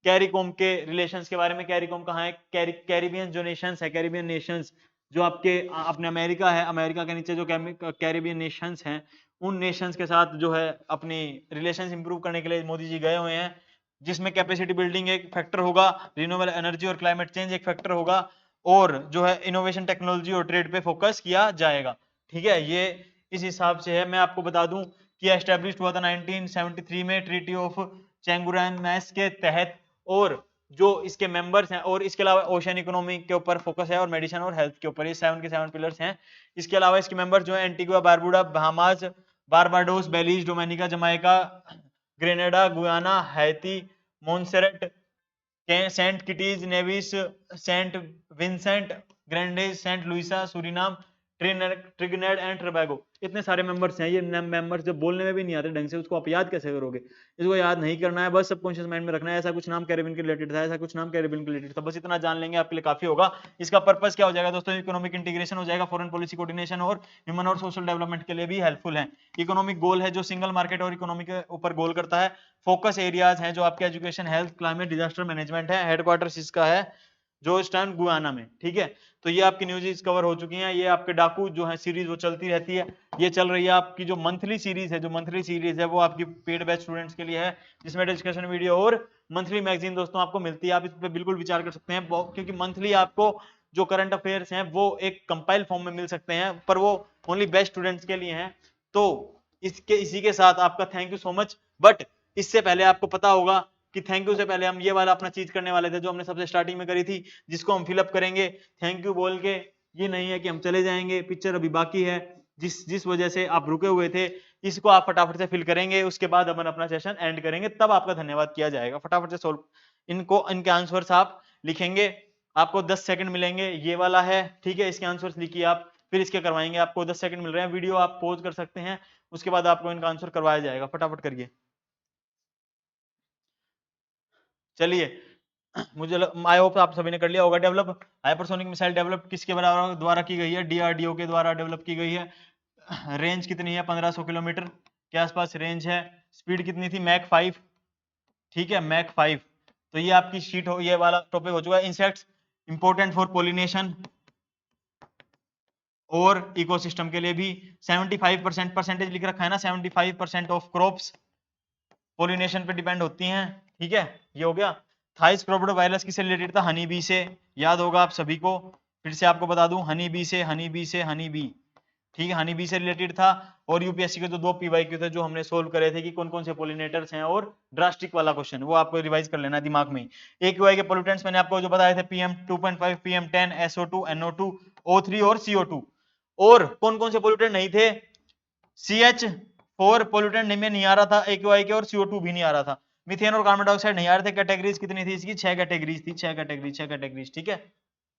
कैरिकॉम के रिलेशंस के बारे में। कैरिकॉम कहाँ है, कैरिबियन जो नेशंस है, कैरिबियन नेशंस जो आपके अपने अमेरिका है, अमेरिका के नीचे जो कैरिबियन नेशंस हैं उन नेशंस के साथ जो है अपनी रिलेशंस इंप्रूव करने के लिए मोदी जी गए हुए हैं, जिसमें कैपेसिटी बिल्डिंग एक फैक्टर होगा, रिन्यूएबल एनर्जी और क्लाइमेट चेंज एक फैक्टर होगा, और जो है इनोवेशन टेक्नोलॉजी और ट्रेड पे फोकस किया जाएगा। ठीक है, ये इस हिसाब से है। मैं आपको बता दूं कि एस्टेब्लिश हुआ था 1973 में ट्रीटी ऑफ चैंगुरैनमेस के तहत, और जो इसके मेंबर्स हैं, और इसके अलावा ओशन इकोनॉमी के ऊपर फोकस है और मेडिसिन और हेल्थ के ऊपर, ये 7 के 7 पिलर्स हैं। इसके अलावा इसके मेंबर्स जो है Antigua, Barbuda, Bahamas, Barbados, Belize, Dominica, Jamaica, Grenada, Guyana, Haiti, Montserrat, Saint Kitts, Nevis, Saint Vincent, Grenadines, Saint Lucia, Suriname, Trinidad and Tobago. इतने सारे मेंबर्स हैं। ये मेंबर्स जब बोलने में भी नहीं आते ढंग से, उसको आप याद कैसे करोगे? इसको याद नहीं करना है, बस सबकॉन्शियस माइंड में रखना है। ऐसा कुछ नाम कैरेबियन के रिलेटेड था, ऐसा कुछ नाम कैरेबियन के रिलेटेड था, बस इतना जान लेंगे आपके लिए काफी होगा। इसका पर्पस क्या हो जाएगा दोस्तों? इकोनॉमिक इंटीग्रेशन हो जाएगा, फॉरेन पॉलिसी कोऑर्डिनेशन और ह्यूमन और सोशल डेवलपमेंट के लिए भी हेल्पफुल है। इकोनॉमिक गोल है जो सिंगल मार्केट और इकोनॉमी के ऊपर गोल करता है। फोकस एरियाज हैं जो आपके education, health, climate, disaster management है। हेडक्वार्टर्स इसका है जॉर्जटाउन, गुयाना में। ठीक है, तो ये आपकी न्यूज़ कवर हो चुकी हैं। ये आपके डाकू जो है सीरीज वो चलती रहती है। ये चल रही है आपकी जो मंथली सीरीज है, जो मंथली सीरीज है वो आपकी पेड बैच स्टूडेंट्स के लिए है, जिसमें डिस्कशन वीडियो और मंथली मैगजीन दोस्तों आपको मिलती है। आप इस पर बिल्कुल विचार कर सकते हैं, क्योंकि मंथली आपको जो करंट अफेयर्स हैं वो एक कंपाइल फॉर्म में मिल सकते हैं, पर वो ओनली बेस्ट स्टूडेंट्स के लिए हैं। तो इसी के साथ आपका thank you so much. But इससे पहले आपको पता होगा कि थैंक यू से पहले हम ये वाला अपना चीज करने वाले थे जो हमने सबसे स्टार्टिंग में करी थी, जिसको हम फिलअप करेंगे थैंक यू बोल के। ये नहीं है कि हम चले जाएंगे, पिक्चर अभी बाकी है, जिस वजह से आप रुके हुए थे, इसको आप फटाफट से फिल करेंगे। उसके बाद अपन अपना सेशन एंड करेंगे, तब आपका धन्यवाद किया जाएगा। फटाफट से सोल्व इनको, इनके आंसर्स आप लिखेंगे। आपको 10 सेकंड मिलेंगे, ये वाला है। ठीक है, इसके आंसर्स लिखिए आप, फिर इसके करवाएंगे। आपको 10 सेकंड मिल रहे हैं, वीडियो आप पॉज कर सकते हैं, उसके बाद आपको इनका आंसर करवाया जाएगा। फटाफट करिए। चलिए, मुझे आई होप आप सभी ने कर लिया होगा। डेवलप हाइपरसोनिक मिसाइल डेवलप किसके बराबर द्वारा की गई है? डीआरडीओ के द्वारा डेवलप की गई है। रेंज कितनी है? 1500 किलोमीटर के आसपास रेंज है। स्पीड कितनी थी? मैक 5। ठीक है, मैक 5। तो ये आपकी शीट हो, ये वाला टॉपिक हो चुका है। इंसेक्ट्स इंपॉर्टेंट फॉर पोलिनेशन और इकोसिस्टम के लिए भी। 75% परसेंटेज लिख रखा है ना, 75% ऑफ क्रॉप्स पोलिनेशन पे डिपेंड होती हैं। ठीक है, ये हो गया। थाइस क्रोकोडाइल वायरस किससे रिलेटेड था? हनी बी से। याद होगा आप सभी को, फिर से आपको बता दूं, हनी बी से, हनी बी से, हनी बी। ठीक है, हनी बी से रिलेटेड था। और यूपीएससी के जो 2 पीवाईक्यू थे जो हमने सोल्व करे थे कि कौन कौन से पोलिनेटर्स हैं, और ड्रास्टिक वाला क्वेश्चन वो आपको रिवाइज कर लेना दिमाग में। एक्यूआई के पोल्यूटेंट्स मैंने आपको जो बताए थे, PM 2.5, PM 10, SO2, NO2, O3 और CO2। और कौन कौन से पोल्यूटेंट नहीं थे? CH4 पोल्यूटेंट में नहीं आ रहा था एक्यूआई के, और CO2 भी नहीं आ रहा था। मीथेन और कार्बन डाइऑक्साइड नहीं आ रहे थे। कैटेगरीज कितनी थी इसकी? 6 कैटेगरीज थी, 6 कैटेगरीज। ठीक है,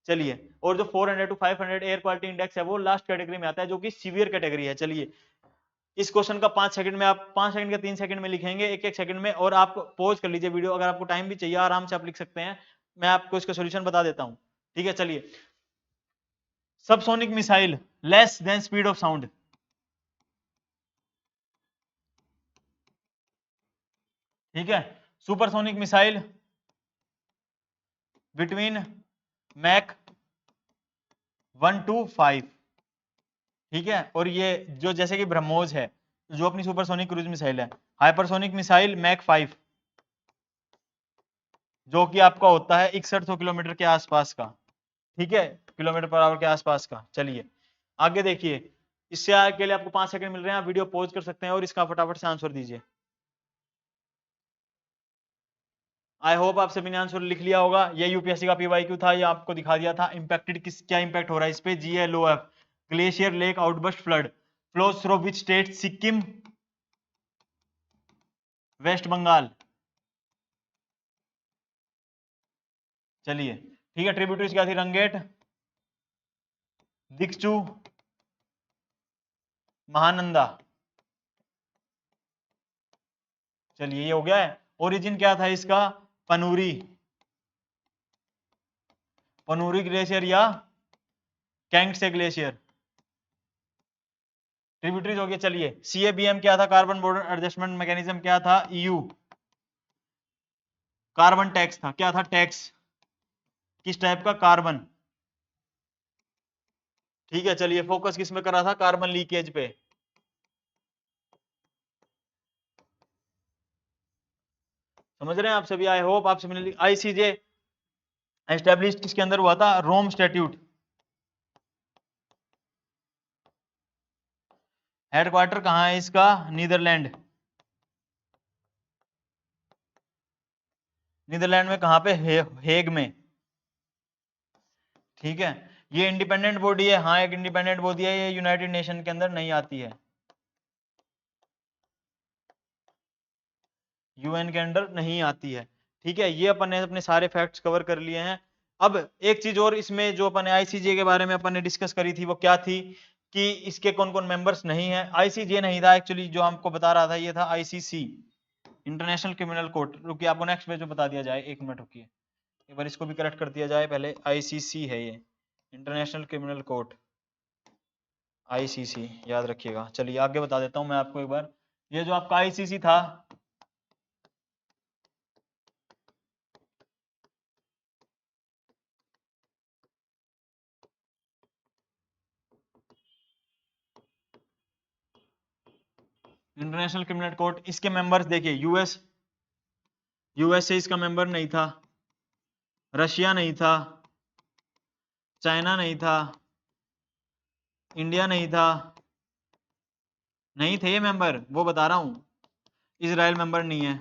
चलिए। और जो 400 to 500 एयर क्वालिटी इंडेक्स है वो लास्ट कैटेगरी में आता है, जो कि सीवियर कैटेगरी है। चलिए, इस क्वेश्चन का 5 सेकंड में आप 5 सेकंड का 3 सेकंड में लिखेंगे, एक एक सेकंड में। और आप पॉज कर लीजिए वीडियो, अगर आपको टाइम भी चाहिए आराम से आप लिख सकते हैं। मैं आपको इसका सोल्यूशन बता देता हूं। ठीक है, चलिए। Subsonic missile less than speed of sound. ठीक है, supersonic missile between mach 1 to 5। ठीक है, और ये जो जैसे कि ब्रह्मोस है जो अपनी सुपरसोनिक क्रूज मिसाइल है। हाइपरसोनिक मिसाइल मैक 5, जो कि आपका होता है 6100 किलोमीटर के आसपास का। ठीक है, किलोमीटर पर आवर के आसपास का। चलिए आगे देखिए, इससे आगे के लिए आपको 5 सेकंड मिल रहे हैं, आप वीडियो पॉज कर सकते हैं और इसका फटाफट से आंसर दीजिए। आई होप आप सभी ने आंसर लिख लिया होगा। ये यूपीएससी का पीवाईक्यू था, ये आपको दिखा दिया था। इंपैक्टेड किस, क्या इंपैक्ट हो रहा है इस पे? GLOF, glacier lake outburst flood, flows through which state? Sikkim, waste Bengal. चलिए, ठीक है। ट्रिब्यूटरीज क्या थी? रंगेट, दिक्चू, महानंदा। चलिए, ये हो गया है। ओरिजिन क्या था इसका? पनूरी, पनूरी ग्लेशियर या कैंगसे ग्लेशियर। ट्रिब्यूटरीज हो गया। चलिए, CABM क्या था? कार्बन बॉर्डर एडजस्टमेंट मैकेनिज्म क्या था? EU। कार्बन टैक्स था। क्या था? टैक्स किस टाइप का? कार्बन। ठीक है, चलिए। फोकस किस में करा था? कार्बन लीकेज पे। समझ रहे हैं आप सभी? आई होप आप सभी। आईसीजे एस्टेब्लिश किसके अंदर हुआ था? रोम स्टैट्यूट। हेडक्वार्टर कहाँ है इसका? नीदरलैंड। नीदरलैंड में कहाँ पे? हेग में। ठीक है, ये इंडिपेंडेंट बॉडी है। हाँ, एक इंडिपेंडेंट बॉडी है, ये यूनाइटेड नेशन के अंदर नहीं आती है, यूएन के अंडर नहीं आती है। ठीक है, ये अपन ने अपने सारे फैक्ट्स कवर कर लिए हैं। अब एक चीज और इसमें जो अपन ने आईसीजे के बारे में अपन ने डिस्कस करी थी वो क्या थी कि इसके कौन कौन मेंबर्स नहीं है। आईसीजे नहीं था एक्चुअली, जो हमको बता रहा था ये था आईसीसी, इंटरनेशनल क्रिमिनल कोर्ट। रुकिए, आपको नेक्स्ट पेज में बता दिया जाए, एक मिनट रुकिए, एक बार इसको भी करेक्ट कर दिया जाए पहले। आईसीसी है ये, इंटरनेशनल क्रिमिनल कोर्ट, आईसीसी, याद रखिएगा। चलिए आगे बता देता हूं मैं आपको एक बार। ये जो आपका आईसीसी था, इंटरनेशनल क्रिमिनल कोर्ट, इसके मेंबर्स देखिए, यूएस से इसका मेंबर नहीं था, रशिया नहीं था, चाइना नहीं था, इंडिया नहीं था, नहीं थे ये मेंबर, वो बता रहा हूं। इजराइल मेंबर नहीं है।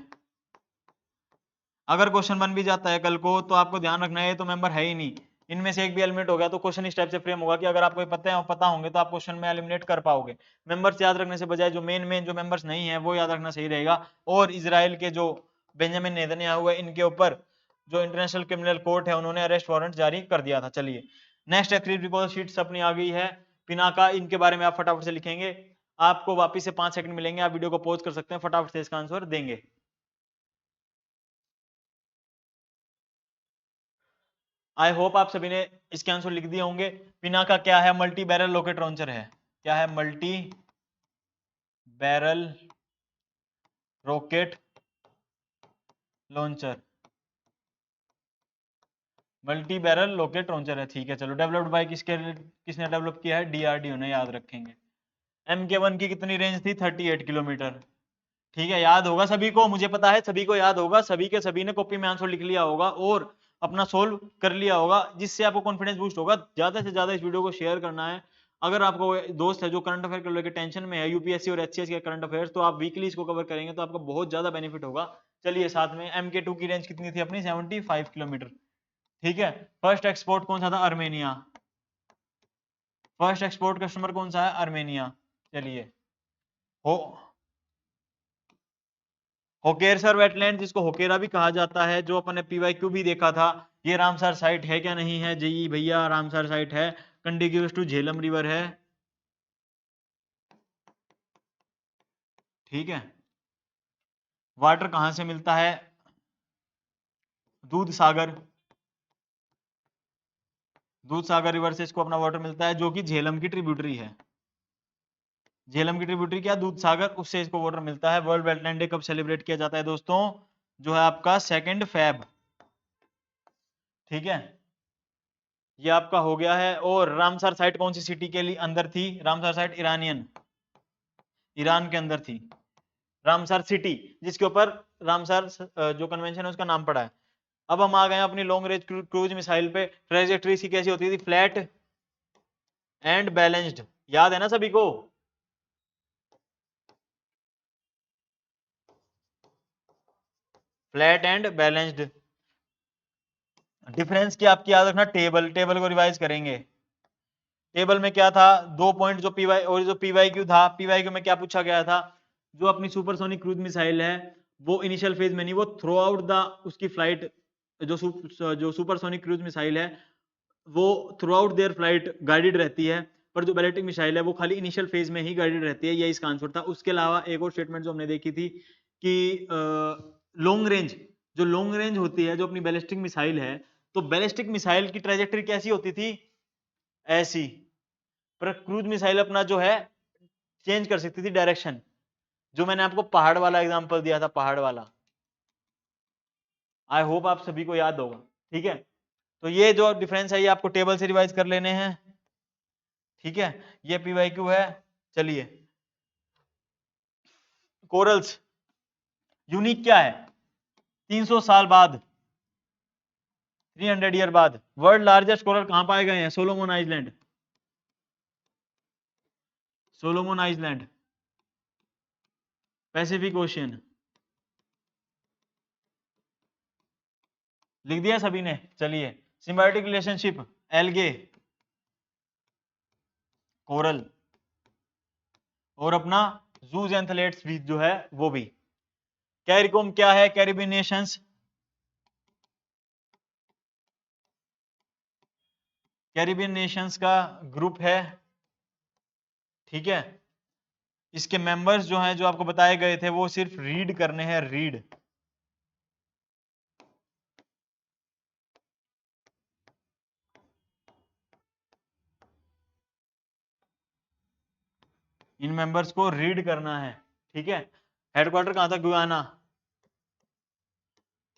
अगर क्वेश्चन बन भी जाता है कल को तो आपको ध्यान रखना है ये तो मेंबर है ही नहीं। इनमें से एक भी एलिमिनेट हो गया तो क्वेश्चन इस टाइप से फ्रेम होगा कि अगर आपको पता होंगे तो आप क्वेश्चन में एलिमिनेट कर पाओगे। मेंबर्स याद रखने से बजाय जो मेन जो मेंबर्स नहीं है वो याद रखना सही रहेगा। और इजराइल के जो बेंजामिन नेतन्याहू है, इनके ऊपर जो इंटरनेशनल क्रिमिनल कोर्ट है उन्होंने अरेस्ट वारंट जारी कर दिया था। चलिए नेक्स्ट रिपोर्ट शीट्स अपनी आ गई है। पिनाका, इनके बारे में आप फटाफट से लिखेंगे। आपको वापिस से 5 सेकंड मिलेंगे, आप वीडियो को पॉज कर सकते हैं, फटाफट से इसका आंसर देंगे। आई होप आप सभी ने इसके आंसर लिख दिए होंगे। पिनाका क्या है? मल्टी बैरल रॉकेट लॉन्चर है। क्या है? Multi barrel rocket launcher, multi barrel rocket launcher है। ठीक है, चलो डेवलप्ड बाय किसने डेवलप किया है? डीआरडीओ ने, याद रखेंगे। MK1 की कितनी रेंज थी? 38 किलोमीटर। ठीक है, याद होगा सभी को, मुझे पता है सभी को याद होगा, सभी के सभी ने कॉपी में आंसर लिख लिया होगा और अपना सोल्व कर लिया होगा, जिससे आपको कॉन्फिडेंस बूस्ट होगा। ज्यादा से ज्यादा इस वीडियो को शेयर करना है। अगर आपको दोस्त है जो करंट अफेयर को लेकर टेंशन में है, यूपीएससी और एचसीएस के करंट अफेयर्स, तो आप वीकली इसको कवर करेंगे तो आपको बहुत ज्यादा बेनिफिट होगा। चलिए साथ में MK2 की रेंज कितनी थी अपनी? 75 किलोमीटर। ठीक है, फर्स्ट एक्सपोर्ट कौन सा था? आर्मेनिया। फर्स्ट एक्सपोर्ट कस्टमर कौन सा है? आर्मेनिया। चलिए, हो होकेरसर वेटलैंड, जिसको होकेरा भी कहा जाता है, जो अपन ने PYQ भी देखा था, ये रामसर साइट है क्या? नहीं है जी भैया, रामसर साइट है, कंडिग्यूस टू झेलम रिवर है। ठीक है, वाटर कहां से मिलता है? दूध सागर, दूध सागर रिवर से इसको अपना वाटर मिलता है, जो कि झेलम की ट्रिब्यूटरी है। झेलम की ट्रिब्यूटरी क्या? दूध सागर, उससे इसको वाटर मिलता है। वर्ल्ड वेटलैंड डे कब सेलिब्रेट किया जाता है दोस्तों? जो है आपका 2 फेब। ठीक है, ये आपका हो गया है। और रामसर साइट कौन सी सिटी के लिए अंदर थी? रामसर साइट ईरान के अंदर थी। रामसर सिटी, जिसके ऊपर रामसर जो कन्वेंशन है उसका नाम पड़ा है। अब हम आ गए अपनी लॉन्ग रेंज क्रूज मिसाइल पे। ट्रेजेक्टरी इसकी कैसी होती थी? फ्लैट एंड बैलेंस्ड, याद है ना सभी को? Flat and balanced. डिफरेंस की आपकी याद रखना, टेबल को रिवाइज करेंगे। टेबल में क्या था? 2 पॉइंट जो पीवाई और जो PYQ था, PYQ में क्या पूछा गया था? जो अपनी सुपरसोनिक क्रूज मिसाइल है वो इनिशियल फेज में नहीं, वो थ्रू आउट द उसकी फ्लाइट, जो सुपरसोनिक क्रूज मिसाइल है वो throughout their flight guided रहती है, पर जो बैलिस्टिक मिसाइल है वो खाली इनिशियल फेज में ही गाइडेड रहती है। ये इसका आंसर था। उसके अलावा एक और स्टेटमेंट जो हमने देखी थी कि लॉन्ग रेंज, जो लॉन्ग रेंज होती है जो अपनी बैलिस्टिक मिसाइल है, तो बैलिस्टिक मिसाइल की ट्रेजेक्टरी कैसी होती थी? ऐसी। पर क्रूज मिसाइल अपना जो है चेंज कर सकती थी डायरेक्शन, जो मैंने आपको पहाड़ वाला एग्जांपल दिया था, पहाड़ वाला। आई होप आप सभी को याद होगा। ठीक है, तो ये जो डिफरेंस है ये आपको टेबल से रिवाइज कर लेने हैं। ठीक है, ये PYQ है। चलिए, कोरल्स यूनिक क्या है? 300 साल बाद, 300 ईयर बाद। वर्ल्ड लार्जेस्ट कोरल कहां पाए गए हैं? Solomon island, Solomon island, Pacific ocean. लिख दिया सभी ने? चलिए, सिम्बायोटिक रिलेशनशिप, एल्गे, कोरल, और अपना जूस एंथलेट्स भी जो है वो भी। कैरिकोम क्या है? कैरिबियन नेशंस, कैरिबियन नेशंस का ग्रुप है, ठीक है। इसके मेंबर्स जो हैं, जो आपको बताए गए थे, वो सिर्फ रीड करने हैं, रीड। इन मेंबर्स को रीड करना है, ठीक है। हेडक्वार्टर कहां था? गुयाना,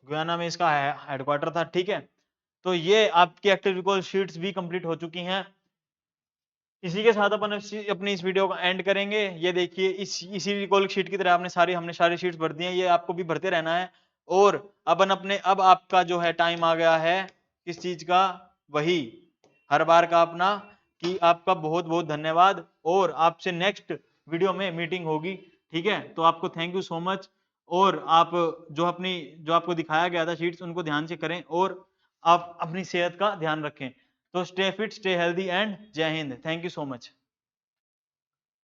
गुयाना में इसका हेडक्वार्टर था, ठीक है। तो ये आपकी एक्टिव रिकॉल शीट्स भी कंप्लीट हो चुकी हैं। इसी के साथ अपन अपनी इस वीडियो को एंड करेंगे। ये देखिए, इसी रिकॉल हमने सारी शीट्स भर दी हैं, ये आपको भी भरते रहना है। और अब आपका जो है टाइम आ गया है किस चीज का? वही हर बार का अपना, कि आपका बहुत बहुत धन्यवाद, और आपसे नेक्स्ट वीडियो में मीटिंग होगी, ठीक है। तो आपको थैंक यू सो मच। और आप जो आपको दिखाया गया था शीट्स, उनको ध्यान से करें, और आप अपनी सेहत का ध्यान रखें। तो stay fit, stay healthy, and Jai Hind. Thank you so much.